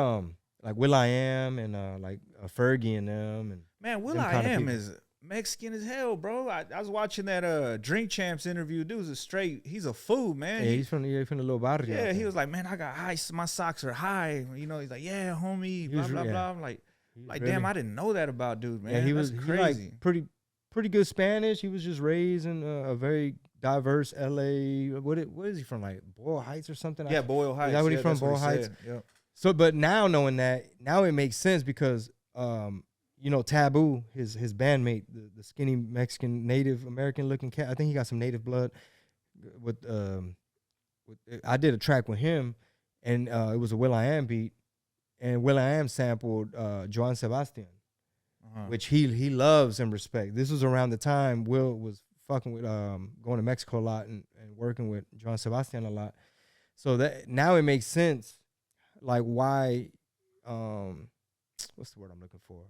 Speaker 2: like Will.i.am and like Fergie and them. And
Speaker 1: man, Will.i.am is Mexican as hell, bro. I was watching that Drink Champs interview. Dude's he's a fool, man.
Speaker 2: Yeah, he's from the little barrio.
Speaker 1: Yeah, he was like, man, I got high, my socks are high. You know, he's like, yeah, homie, blah, blah, blah. I'm like damn, I didn't know that about dude, man.
Speaker 2: Yeah, he
Speaker 1: was crazy.
Speaker 2: Like pretty good Spanish. He was just raised in a very diverse LA. What is he from? Like Boyle Heights or something?
Speaker 1: Yeah, Boyle Heights.
Speaker 2: Is that what he's from? Boyle Heights.
Speaker 1: Yep.
Speaker 2: So, but now knowing that, now it makes sense because you know, Taboo, his bandmate, the skinny Mexican Native American looking cat. I think he got some native blood. I did a track with him, and it was a Will.i.am beat. And Will.i.am sampled Joan Sebastian. which he loves and respects. This was around the time Will was fucking with going to Mexico a lot and working with John Sebastian a lot. So that now it makes sense, like why, what's the word I'm looking for?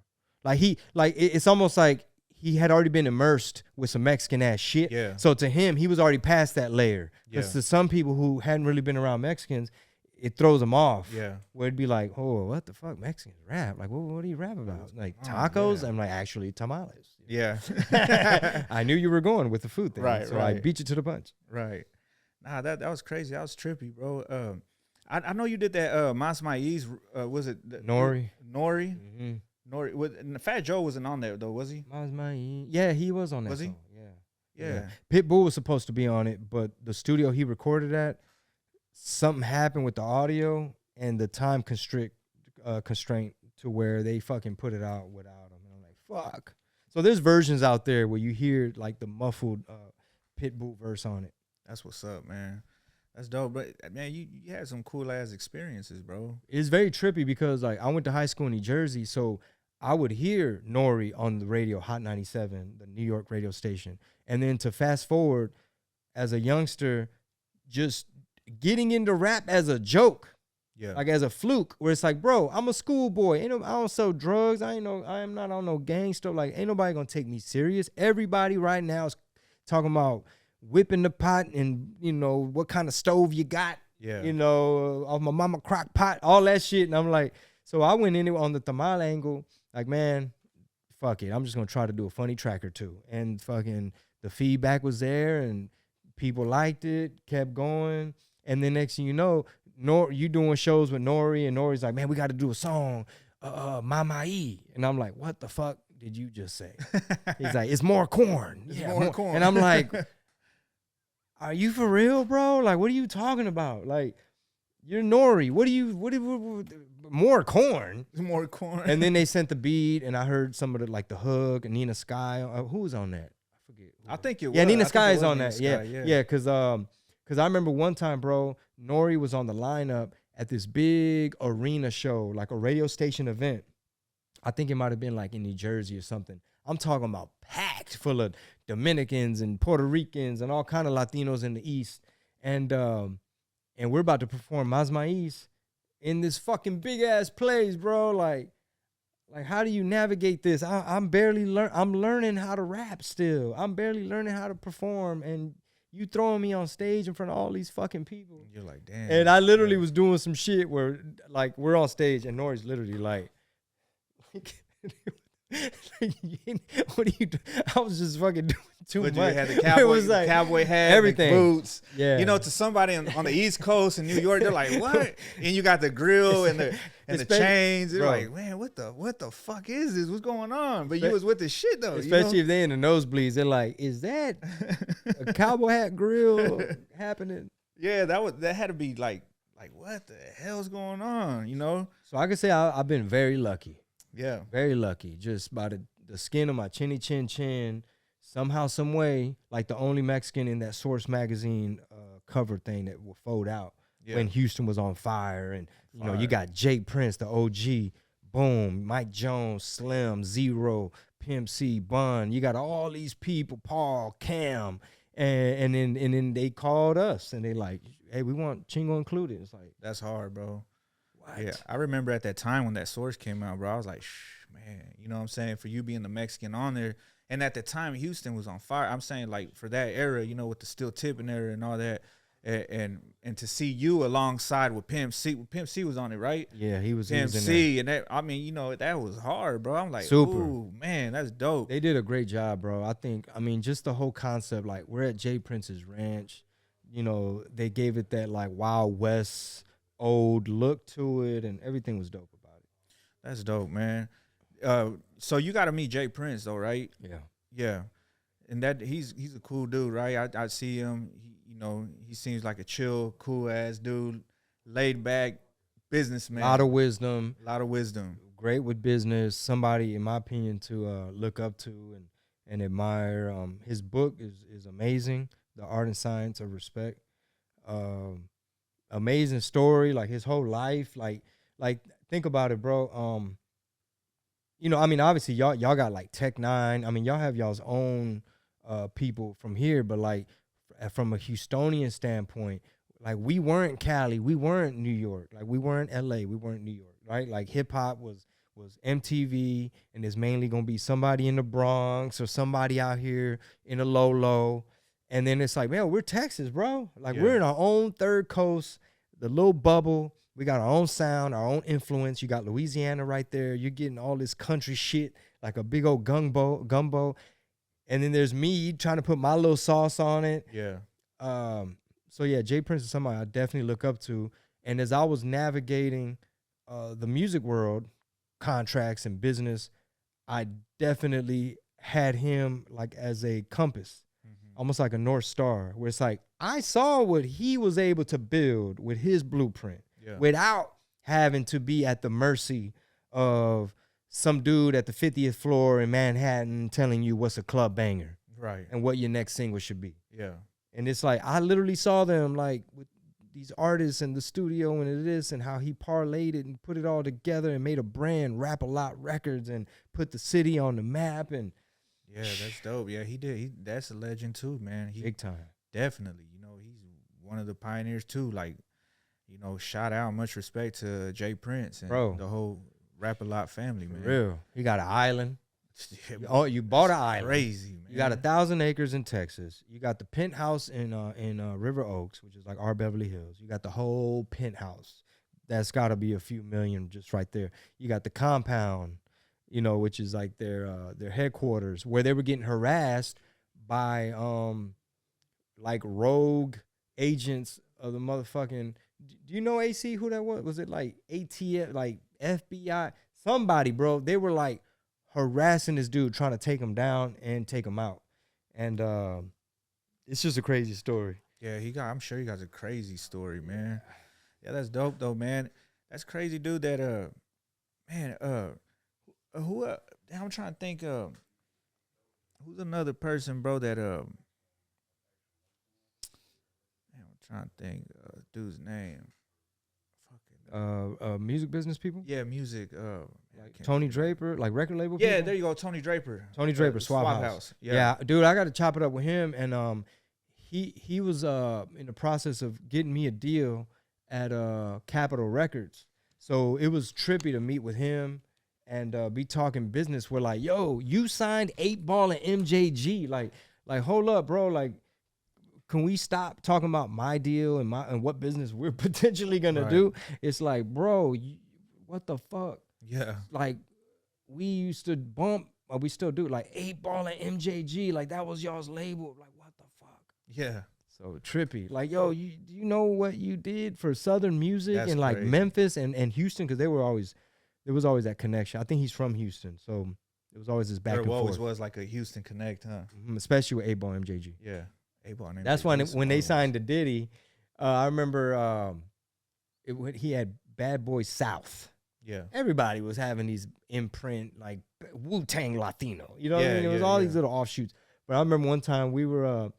Speaker 2: It's almost like he had already been immersed with some Mexican ass shit.
Speaker 1: Yeah.
Speaker 2: So to him, he was already past that layer.
Speaker 1: Yeah.
Speaker 2: Because to some people who hadn't really been around Mexicans, it throws them off.
Speaker 1: Yeah.
Speaker 2: Where it'd be like, oh, what the fuck, Mexicans rap? Like, what do you rap about? Like tacos?
Speaker 1: Yeah.
Speaker 2: I'm like, actually, tamales.
Speaker 1: Yeah.
Speaker 2: I knew you were going with the food thing.
Speaker 1: Right,
Speaker 2: so
Speaker 1: right.
Speaker 2: I beat you to the punch.
Speaker 1: Right. Nah, that was crazy. That was trippy, bro. I know you did that Mas Maiz, was it
Speaker 2: NORE?
Speaker 1: NORE?
Speaker 2: Mm-hmm.
Speaker 1: NORE. Fat Joe wasn't on there though, was he?
Speaker 2: Yeah, he was on that
Speaker 1: Was he?
Speaker 2: song.
Speaker 1: Yeah.
Speaker 2: Pitbull was supposed to be on it, but the studio he recorded at, something happened with the audio and the time constraint to where they fucking put it out without him. And I'm like, fuck. So there's versions out there where you hear like the muffled Pitbull verse on it.
Speaker 1: That's what's up, man. That's dope. But man, you had some cool ass experiences, bro.
Speaker 2: It's very trippy because like I went to high school in New Jersey, so I would hear NORE on the radio, Hot 97, the New York radio station. And then to fast forward as a youngster, just getting into rap as a joke.
Speaker 1: Yeah.
Speaker 2: Like as a fluke, where it's like, bro, I'm a schoolboy. I don't sell drugs. I am not on no gang stuff. Like, ain't nobody gonna take me serious. Everybody right now is talking about whipping the pot and, you know, what kind of stove you got.
Speaker 1: Yeah.
Speaker 2: You know, off my mama crock pot, all that shit. And I'm like, so I went in on the tamal angle, like, man, fuck it. I'm just gonna try to do a funny track or two. And fucking the feedback was there and people liked it, kept going. And then next thing you know, you doing shows with NORE, and NORE's like, man, we got to do a song, Mama E. And I'm like, what the fuck did you just say? He's like, it's more corn.
Speaker 1: It's more corn.
Speaker 2: And I'm like, are you for real, bro? Like, what are you talking about? Like, you're NORE. What more corn?
Speaker 1: More corn.
Speaker 2: And then they sent the beat, and I heard some of the, like, the hook, and Nina Sky. Who was on that? I forget.
Speaker 1: I think it was.
Speaker 2: Yeah, Nina Sky is on
Speaker 1: Nina
Speaker 2: that.
Speaker 1: Sky,
Speaker 2: Yeah, because I remember one time, bro, NORE was on the lineup at this big arena show, like a radio station event. I think it might have been like in New Jersey or something. I'm talking about packed full of Dominicans and Puerto Ricans and all kind of Latinos in the East. And we're about to perform Mas Maiz in this fucking big ass place, bro. Like how do you navigate this? I'm learning how to rap still. I'm barely learning how to perform, and you throwing me on stage in front of all these fucking people.
Speaker 1: You're like, damn.
Speaker 2: And I literally was doing some shit where, like, we're on stage and NORE's literally like, what are you doing? I was just fucking doing too much.
Speaker 1: You had the cowboy hat,
Speaker 2: everything,
Speaker 1: the boots.
Speaker 2: Yeah.
Speaker 1: You know, to somebody on the East Coast in New York, they're like, what? And you got the grill and the chains. They're like, man, what the fuck is this? What's going on? But you was with the shit though.
Speaker 2: Especially if they in the nosebleeds, they're like, is that a cowboy hat grill happening?
Speaker 1: Yeah, that had to be like what the hell's going on? You know?
Speaker 2: So I can say I've been very lucky.
Speaker 1: Yeah.
Speaker 2: Very lucky. Just by the skin of my chinny chin, somehow, some way, like the only Mexican in that Source magazine cover thing that will fold out when Houston was on fire. And, you know, you got Jay Prince, the OG, boom, Mike Jones, Slim, Zero, Pimp C, Bun. You got all these people, Paul, Cam. And then they called us and they like, hey, we want Chingo included. It's like,
Speaker 1: that's hard, bro.
Speaker 2: What?
Speaker 1: Yeah, I remember at that time when that Source came out, bro, I was like, man, you know what I'm saying? For you being the Mexican on there. And at the time, Houston was on fire. I'm saying, like, for that era, you know, with the Still Tipping era and all that, and to see you alongside with Pimp C. Pimp C was on it, right?
Speaker 2: Yeah, he was
Speaker 1: Pimp C, and that, I mean, you know, that was hard, bro. I'm like,
Speaker 2: super.
Speaker 1: Ooh, man, that's dope.
Speaker 2: They did a great job, bro. I mean, just the whole concept, like, we're at Jay Prince's ranch. You know, they gave it that, like, Wild West old look to it, and everything was dope about it.
Speaker 1: That's dope, man. So you got to meet Jay Prince, though, right? Yeah. And that he's a cool dude, right? I see him. You know, he seems like a chill, cool ass dude, laid back businessman.
Speaker 2: A lot of wisdom.
Speaker 1: Great
Speaker 2: with business. Somebody, in my opinion, to look up to and admire. His book is amazing. The Art and Science of Respect. Amazing story, like his whole life. Like think about it, bro. you know, I mean, obviously y'all got like Tech Nine. I mean, y'all have y'all's own people from here, but like from a Houstonian standpoint, like we weren't Cali, we weren't New York, like we weren't LA, we weren't New York, right? Like hip hop was MTV, and there's mainly gonna be somebody in the Bronx or somebody out here in a low, and then it's like, man, we're Texas, bro. Like we're in our own third coast, the little bubble. We got our own sound, our own influence. You got Louisiana right there. You're getting all this country shit, like a big old gumbo. And then there's me trying to put my little sauce on it.
Speaker 1: Yeah.
Speaker 2: So yeah, Jay Prince is somebody I definitely look up to. And as I was navigating the music world, contracts and business, I definitely had him like as a compass, almost like a North Star, where it's like, I saw what he was able to build with his blueprint without having to be at the mercy of some dude at the 50th floor in Manhattan telling you what's a club banger,
Speaker 1: right,
Speaker 2: and what your next single should be.
Speaker 1: Yeah.
Speaker 2: And it's like, I literally saw them like with these artists in the studio and this, and how he parlayed it and put it all together and made a brand, Rap-A-Lot Records, and put the city on the map. And
Speaker 1: yeah, that's dope. Yeah, he did. That's a legend too, man.
Speaker 2: Big time.
Speaker 1: Definitely. You know, he's one of the pioneers too. Like, you know, shout out, much respect to Jay Prince and the whole Rap-A-Lot family, man.
Speaker 2: For real. He got an island. Oh, you bought an island.
Speaker 1: Crazy, man.
Speaker 2: You got 1,000 acres in Texas. You got the penthouse in River Oaks, which is like our Beverly Hills. You got the whole penthouse. That's got to be a few million just right there. You got the compound, you know, which is like their headquarters, where they were getting harassed by like rogue agents of the motherfucking. Do you know AC who that was? Was it like ATF, like FBI, somebody, bro? They were like harassing this dude, trying to take him down and take him out. And it's just a crazy story.
Speaker 1: Yeah, I'm sure he got a crazy story, man. Yeah, that's dope though, man. That's crazy, dude. That man, who? I'm trying to think. Who's another person, bro? That man, I'm trying to think. Dude's name.
Speaker 2: Music business people.
Speaker 1: Yeah, music.
Speaker 2: Like Tony Draper, like record label.
Speaker 1: Yeah,
Speaker 2: people?
Speaker 1: there you go, Tony Draper.
Speaker 2: Tony Draper, Suave House. Yeah, dude, I got to chop it up with him, and he was in the process of getting me a deal at Capitol Records. So it was trippy to meet with him and be talking business. We're like, yo, you signed 8 Ball and MJG. Like hold up, bro. Like, can we stop talking about my deal and what business we're potentially gonna do? It's like, bro, what the fuck?
Speaker 1: Yeah.
Speaker 2: Like, we used to bump, or we still do, like 8 Ball and MJG. Like, that was y'all's label. Like, what the fuck?
Speaker 1: Yeah.
Speaker 2: So trippy. Like, yo, do you know what you did for Southern music?
Speaker 1: That's
Speaker 2: and like
Speaker 1: crazy.
Speaker 2: Memphis and Houston? Because there was always that connection. I think he's from Houston, so it was always this back and forth.
Speaker 1: Always was like a Houston connect, huh?
Speaker 2: Especially with 8 Ball and MJG.
Speaker 1: Yeah. 8 Ball and MJG.
Speaker 2: That's when they signed to Diddy. I remember he had Bad Boy South.
Speaker 1: Yeah.
Speaker 2: Everybody was having these imprint, like Wu-Tang Latino. You know what I mean? It was
Speaker 1: yeah,
Speaker 2: all these little offshoots. But I remember one time we were,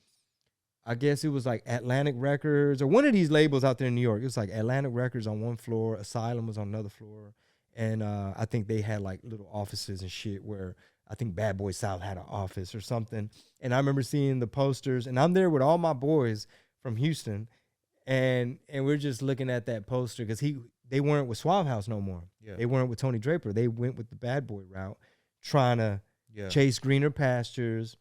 Speaker 2: I guess it was like Atlantic Records or one of these labels out there in New York. It was like Atlantic Records on one floor, Asylum was on another floor. And I think they had like little offices and shit where I think Bad Boy South had an office or something. And I remember seeing the posters, and I'm there with all my boys from Houston. And we're just looking at that poster because they weren't with Suave House no more.
Speaker 1: Yeah.
Speaker 2: They weren't with Tony Draper. They went with the Bad Boy route, trying to chase greener pastures.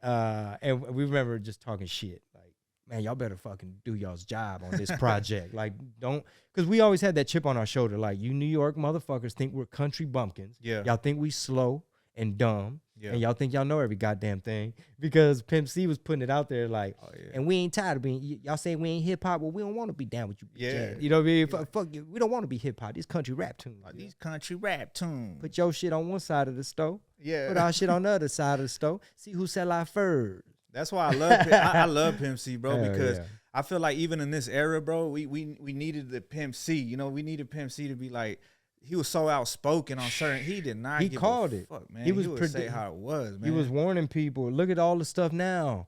Speaker 2: And we remember just talking shit. Like, man, y'all better fucking do y'all's job on this project. Like, don't, because we always had that chip on our shoulder. Like, you New York motherfuckers think we're country bumpkins.
Speaker 1: Yeah.
Speaker 2: Y'all think we slow and dumb.
Speaker 1: Yeah.
Speaker 2: And y'all think y'all know every goddamn thing because Pimp C was putting it out there like, and we ain't tired of being, y'all say we ain't hip hop, well, we don't want to be down with you.
Speaker 1: Yeah.
Speaker 2: You know what I mean? Fuck you. We don't want to be hip hop. These country rap tunes.
Speaker 1: Like these country rap tunes.
Speaker 2: Put your shit on one side of the stove.
Speaker 1: Yeah.
Speaker 2: Put our shit on the other side of the stove. See who sell our furs.
Speaker 1: That's why I love I love Pimp C, bro,
Speaker 2: Hell
Speaker 1: because
Speaker 2: yeah.
Speaker 1: I feel like even in this era, bro, we needed the Pimp C. You know, we needed Pimp C to be like, he was so outspoken on certain. He did not.
Speaker 2: He
Speaker 1: give
Speaker 2: called
Speaker 1: a
Speaker 2: it.
Speaker 1: Fuck, man.
Speaker 2: He
Speaker 1: He
Speaker 2: was
Speaker 1: would say how it was, man.
Speaker 2: He was warning people. Look at all the stuff now.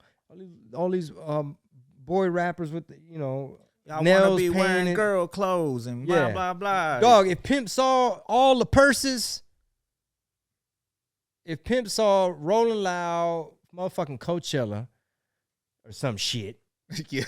Speaker 2: All these boy rappers with the, you know,
Speaker 1: I want to
Speaker 2: nails
Speaker 1: be wearing
Speaker 2: painted.
Speaker 1: girl clothes and blah blah blah.
Speaker 2: Dog, if Pimp saw all the purses, if Pimp saw Rolling Loud, motherfucking Coachella, or some shit,
Speaker 1: Yeah.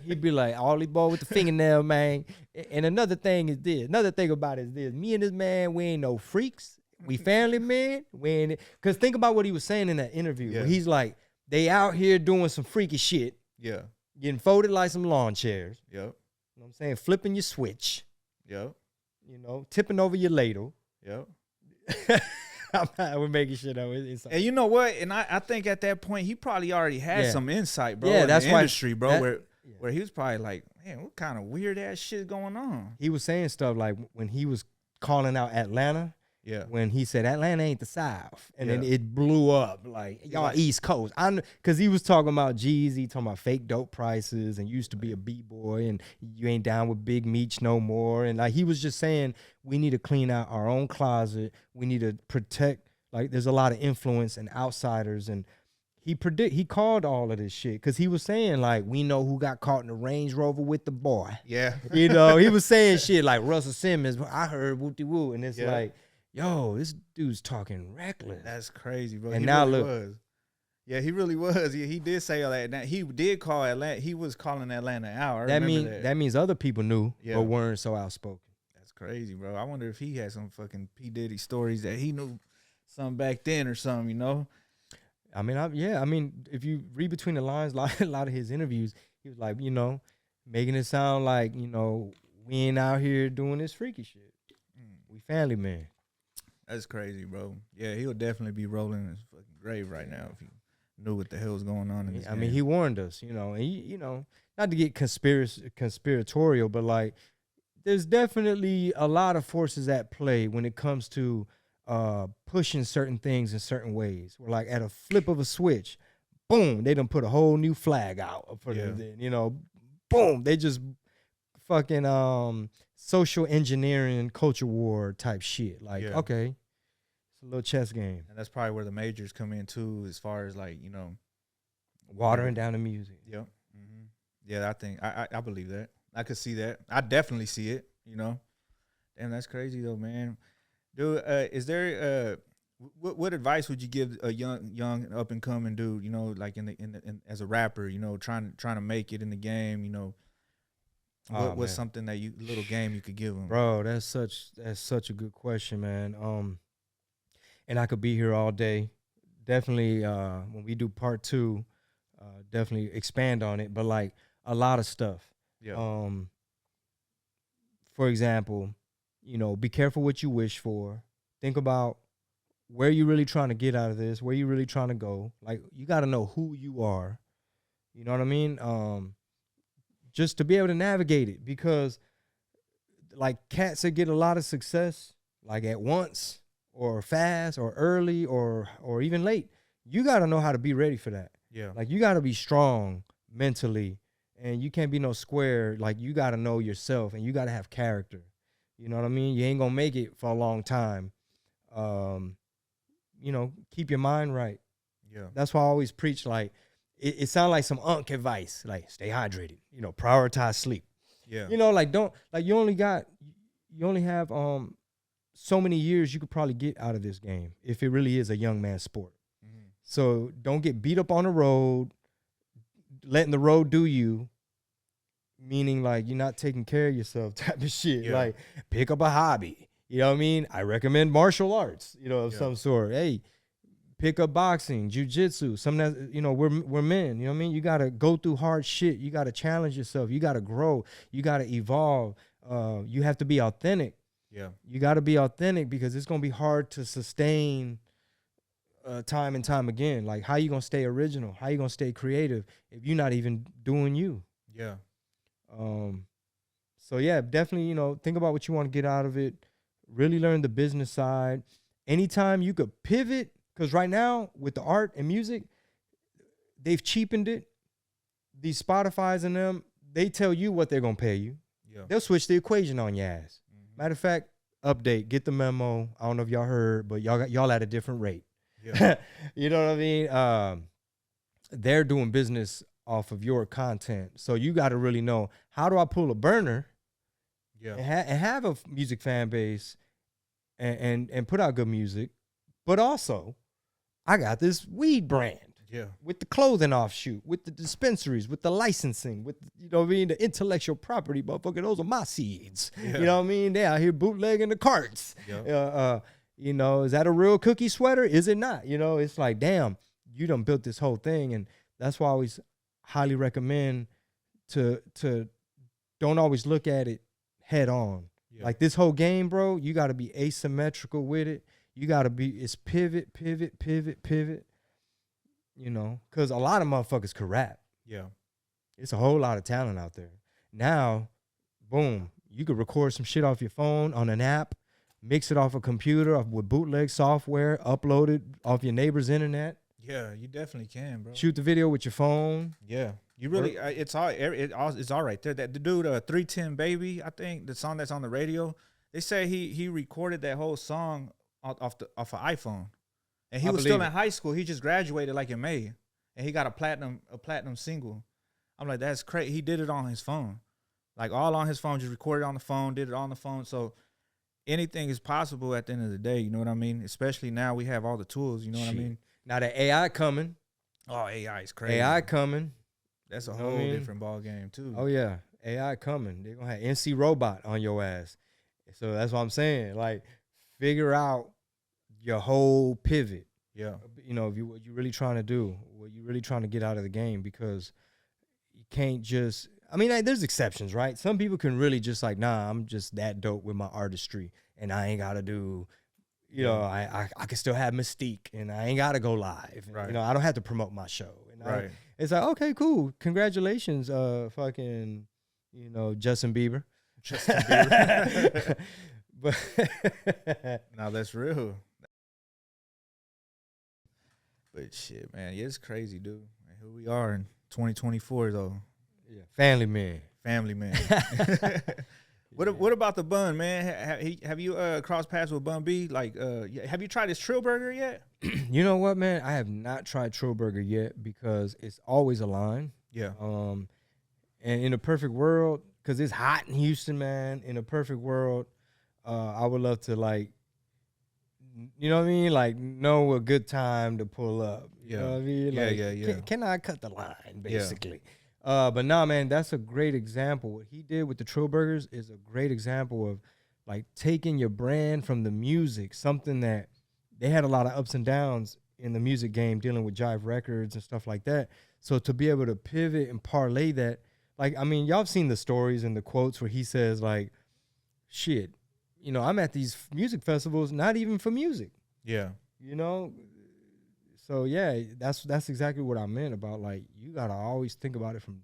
Speaker 2: he'd be like, Ollie boy with the fingernail, man. And another thing about it is this. Me and this man, we ain't no freaks. We family, man. We ain't, because think about what he was saying in that interview.
Speaker 1: Yeah.
Speaker 2: Where he's like, they out here doing some freaky shit.
Speaker 1: Yeah.
Speaker 2: Getting folded like some lawn chairs.
Speaker 1: Yep.
Speaker 2: You know what I'm saying? Flipping your switch.
Speaker 1: Yep.
Speaker 2: You know, tipping over your ladle.
Speaker 1: Yep.
Speaker 2: We're making shit up.
Speaker 1: And you know what? And I think at that point he probably already had some insight, bro.
Speaker 2: Yeah,
Speaker 1: in
Speaker 2: that's
Speaker 1: the
Speaker 2: why
Speaker 1: industry, bro. Where he was probably like, man, what kind of weird ass shit going on?
Speaker 2: He was saying stuff like when he was calling out Atlanta.
Speaker 1: Yeah.
Speaker 2: When he said Atlanta ain't the South, and then it blew up like y'all East Coast. Because he was talking about Jeezy, talking about fake dope prices, and used to be a B-boy, and you ain't down with Big Meech no more. And like he was just saying, we need to clean out our own closet. We need to protect. Like there's a lot of influence and outsiders, and he called all of this shit because he was saying like we know who got caught in the Range Rover with the boy.
Speaker 1: Yeah.
Speaker 2: You know, he was saying shit like Russell Simmons. I heard woo-de-woo, and it's like. Yo, this dude's talking reckless.
Speaker 1: That's crazy, bro.
Speaker 2: And
Speaker 1: he
Speaker 2: now
Speaker 1: really
Speaker 2: look.
Speaker 1: was. Yeah, he really was. Yeah, he did say all that. Now, he did call Atlanta. He was calling Atlanta out.
Speaker 2: That means other people knew but weren't so outspoken.
Speaker 1: That's crazy, bro. I wonder if he had some fucking P. Diddy stories that he knew something back then or something, you know?
Speaker 2: I mean, if you read between the lines, a lot of his interviews, he was like, you know, making it sound like, you know, we ain't out here doing this freaky shit. We family man.
Speaker 1: That's crazy, bro. Yeah, he'll definitely be rolling in his fucking grave right now if he knew what the hell was going on in this game.
Speaker 2: mean, he warned us, you know, and you know, not to get conspiratorial, but like, there's definitely a lot of forces at play when it comes to pushing certain things in certain ways. Where like at a flip of a switch, boom, they done put a whole new flag out for them. You know, boom, they just fucking social engineering, culture war type shit. Like, okay, it's a little chess game.
Speaker 1: And that's probably where the majors come in too, as far as like, you know,
Speaker 2: watering down the music.
Speaker 1: Yep. Mm-hmm. Yeah, I think I believe that. I could see that. I definitely see it. You know, damn, that's crazy though, man. Dude, is there what advice would you give a young up and coming dude? You know, like in as a rapper, you know, trying to make it in the game. You know, what's something that little game you could give him?
Speaker 2: Bro, that's such a good question, man. And I could be here all day. Definitely, when we do part 2, definitely expand on it. But like a lot of stuff.
Speaker 1: Yeah.
Speaker 2: For example, you know, be careful what you wish for. Think about where you really trying to get out of this, where you really trying to go. Like, you got to know who you are. You know what I mean? Just to be able to navigate it, because like cats that get a lot of success, like at once or fast or early or even late, you got to know how to be ready for that.
Speaker 1: Yeah.
Speaker 2: Like, you got to be strong mentally, and you can't be no square. Like, you got to know yourself, and you got to have character. You know what I mean? You ain't going to make it for a long time. You know, keep your mind right.
Speaker 1: Yeah.
Speaker 2: That's why I always preach, like, it sounds like some unk advice, like stay hydrated, you know, prioritize sleep.
Speaker 1: Yeah.
Speaker 2: You know, like you only have so many years you could probably get out of this game if it really is a young man's sport. Mm-hmm. So don't get beat up on the road, letting the road do you, meaning like you're not taking care of yourself type of shit. Yeah. Like, pick up a hobby. You know what I mean? I recommend martial arts, you know, of some sort. Hey, pick up boxing, jiu-jitsu, something that, you know, we're men, you know what I mean? You got to go through hard shit. You got to challenge yourself. You got to grow. You got to evolve. You have to be authentic.
Speaker 1: Yeah.
Speaker 2: You got to be authentic, because it's going to be hard to sustain time and time again. Like, how you going to stay original? How you going to stay creative if you're not even doing you?
Speaker 1: Yeah.
Speaker 2: So yeah, definitely, you know, think about what you want to get out of it. Really learn the business side. Anytime you could pivot, because right now with the art and music, they've cheapened it. These Spotify's and them, they tell you what they're gonna pay you. Yeah. They'll switch the equation on your ass. Mm-hmm. Matter of fact, update, get the memo. I don't know if y'all heard, but y'all at a different rate. Yeah. You know what I mean? They're doing business off of your content, so you got to really know, how do I pull a burner? Yeah. And have a music fan base and put out good music, but also I got this weed brand.
Speaker 1: Yeah.
Speaker 2: With the clothing offshoot, with the dispensaries, with the licensing, with, you know what I mean, the intellectual property, motherfucker, those are my seeds.
Speaker 1: Yeah.
Speaker 2: You know what I mean? They out here bootlegging the carts.
Speaker 1: Yeah.
Speaker 2: You know, is that a real cookie sweater? Is it not? You know, it's like, damn, you done built this whole thing. And that's why I always highly recommend to don't always look at it head on. Yeah. Like this whole game, bro, you got to be asymmetrical with it. You got to be, it's pivot, pivot, pivot, pivot. You know, because a lot of motherfuckers could rap.
Speaker 1: Yeah.
Speaker 2: It's a whole lot of talent out there. Now, boom, you could record some shit off your phone on an app, mix it off a computer with bootleg software, upload it off your neighbor's internet.
Speaker 1: Yeah, you definitely can, bro.
Speaker 2: Shoot the video with your phone.
Speaker 1: Yeah. You really, it's all right there. That the dude, 310 Baby, I think, the song that's on the radio, they say he recorded that whole song off an iPhone. And he was still in high school. He just graduated like in May, and he got a platinum single. I'm like, that's crazy. He did it on his phone, like all on his phone. Just recorded on the phone, did it on the phone. So anything is possible at the end of the day. You know what I mean? Especially now we have all the tools. You know what I mean?
Speaker 2: Now the AI coming.
Speaker 1: Oh, AI is crazy.
Speaker 2: AI coming.
Speaker 1: That's a whole different ball game too.
Speaker 2: Oh yeah, AI coming. They're gonna have NC Robot on your ass. So that's what I'm saying. Like, figure out your whole pivot.
Speaker 1: Yeah.
Speaker 2: You know, what you really trying to do, what you really trying to get out of the game, because you can't just, I mean, like, there's exceptions, right? Some people can really just like, nah, I'm just that dope with my artistry and I ain't got to do, you know, I can still have mystique and I ain't got to go live. And, you know, I don't have to promote my show. And it's like, okay, cool. Congratulations, fucking, you know, Justin Bieber. But
Speaker 1: now that's real. But shit, man, yeah, it's crazy, dude. Here we are in 2024, though.
Speaker 2: Yeah, family man.
Speaker 1: What about the bun, man? Have you crossed paths with Bun B? Like, have you tried his Trill Burger yet?
Speaker 2: You know what, man? I have not tried Trill Burger yet because it's always a line.
Speaker 1: Yeah.
Speaker 2: And in a perfect world, because it's hot in Houston, man. In a perfect world, I would love to, like, you know what I mean? Like, know a good time to pull up. You know what I mean? Like, can I cut the line, basically? Yeah. But nah, man, that's a great example. What he did with the Trill Burgers is a great example of, like, taking your brand from the music, something that they had a lot of ups and downs in the music game, dealing with Jive Records and stuff like that. So to be able to pivot and parlay that, like, I mean, y'all have seen the stories and the quotes where he says, like, shit, you know, I'm at these music festivals, not even for music.
Speaker 1: Yeah.
Speaker 2: You know? So, yeah, that's exactly what I meant about, like, you got to always think about it from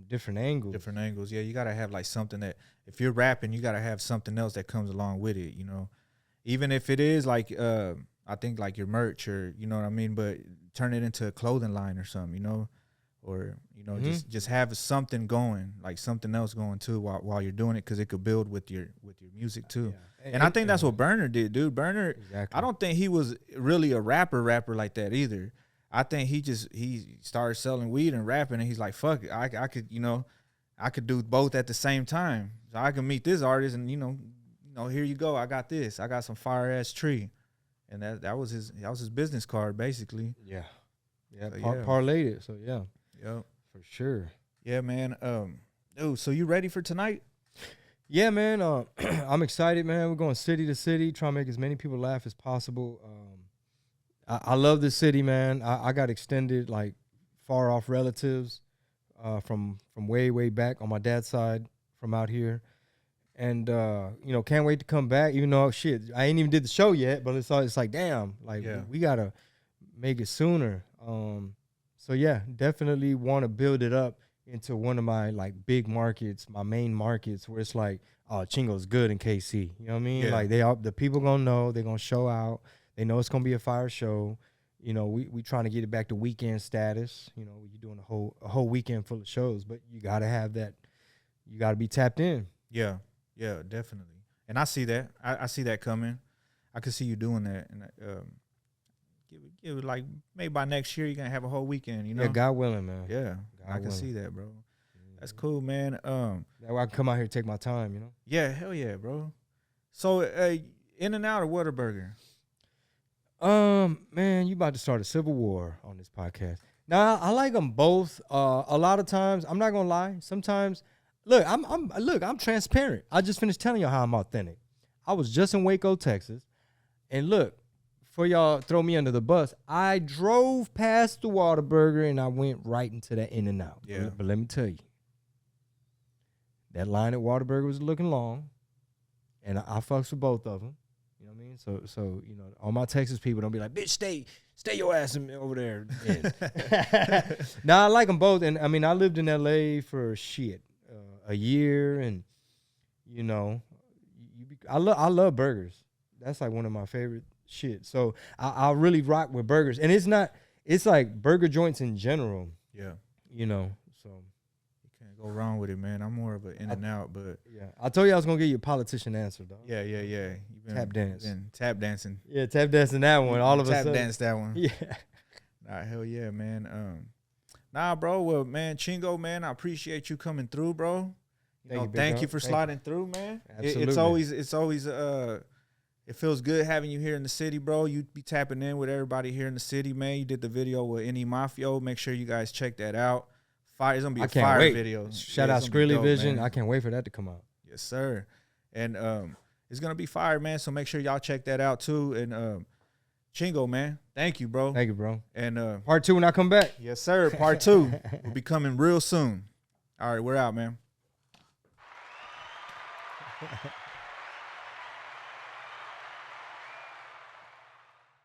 Speaker 2: different angles.
Speaker 1: Different angles, yeah. You got to have, like, something that, if you're rapping, you got to have something else that comes along with it, you know? Even if it is, like, I think, like, your merch or, you know what I mean? But turn it into a clothing line or something, you know? Or, you know, just have something going, like something else going too while you're doing it, because it could build with your music too. Yeah. And I think that's what Burner did, dude. Burner, I don't think he was really a rapper like that either. I think he started selling weed and rapping, and he's like, fuck it, I could, you know, I could do both at the same time. So I can meet this artist, and you know, here you go, I got this, I got some fire ass tree, and that was his business card basically.
Speaker 2: Yeah,
Speaker 1: so,
Speaker 2: parlayed it. So yeah.
Speaker 1: Yep,
Speaker 2: for sure.
Speaker 1: Yeah, man. Dude, so you ready for tonight?
Speaker 2: Yeah, man. I'm excited, man. We're going city to city, trying to make as many people laugh as possible. I love this city, man. I got extended, like, far off relatives from way back on my dad's side from out here, and you know, can't wait to come back. Even though shit, I ain't even did the show yet, but it's like, damn, like we gotta make it sooner. So yeah, definitely want to build it up into one of my, like, big markets, my main markets, where it's like, oh, Chingo's good in KC. You know what I mean? Yeah. Like, the people gonna know, they're gonna show out. They know it's gonna be a fire show. You know, we trying to get it back to weekend status. You know, you're doing a whole weekend full of shows, but you gotta have that. You gotta be tapped in.
Speaker 1: Yeah, definitely. And I see that. I see that coming. I could see you doing that, and give it like maybe by next year you're gonna have a whole weekend, you know?
Speaker 2: Yeah, God willing, man.
Speaker 1: Yeah, I can see that, bro. That's cool, man.
Speaker 2: That way I can come out here and take my time, you know?
Speaker 1: Yeah, hell yeah, bro. So, In and Out or Whataburger?
Speaker 2: Man, you about to start a civil war on this podcast. Now, I like them both. A lot of times, I'm not gonna lie. Sometimes, look, I'm transparent. I just finished telling y'all how I'm authentic. I was just in Waco, Texas, and look, for y'all throw me under the bus, I drove past the Whataburger and I went right into that In-N-Out.
Speaker 1: Yeah.
Speaker 2: But let me tell you, that line at Whataburger was looking long, and I fucks with both of them. You know what I mean? So you know, all my Texas people don't be like, bitch, stay your ass over there. Nah, I like them both, and I mean, I lived in LA for a year, and you know, I love burgers. That's like one of my favorite shit. So I really rock with burgers, and it's like burger joints in general.
Speaker 1: Yeah,
Speaker 2: you know, so.
Speaker 1: Go wrong with it, man. I'm more of an in and out, but
Speaker 2: yeah, I told you I was gonna give you a politician answer, though.
Speaker 1: Yeah. You've been
Speaker 2: Tap dance.
Speaker 1: Tap dancing.
Speaker 2: Yeah, tap dancing that one. All of a sudden.
Speaker 1: Tap dance that one.
Speaker 2: Yeah.
Speaker 1: Nah, hell yeah, man. Nah, bro. Well, man, Chingo, man, I appreciate you coming through, bro. Thank you for sliding through, man.
Speaker 2: Absolutely.
Speaker 1: It's always it feels good having you here in the city, bro. You be tapping in with everybody here in the city, man. You did the video with Any Mafio. Make sure you guys check that out. Fire, it's gonna be a fire video.
Speaker 2: Shout out Skrilla Vision. Man. I can't wait for that to come out.
Speaker 1: Yes, sir. And it's gonna be fire, man. So make sure y'all check that out too. And Chingo, man, thank you, bro.
Speaker 2: Thank you, bro.
Speaker 1: And
Speaker 2: part 2 when I come back.
Speaker 1: Yes, sir. Part 2 will be coming real soon. All right, we're out, man.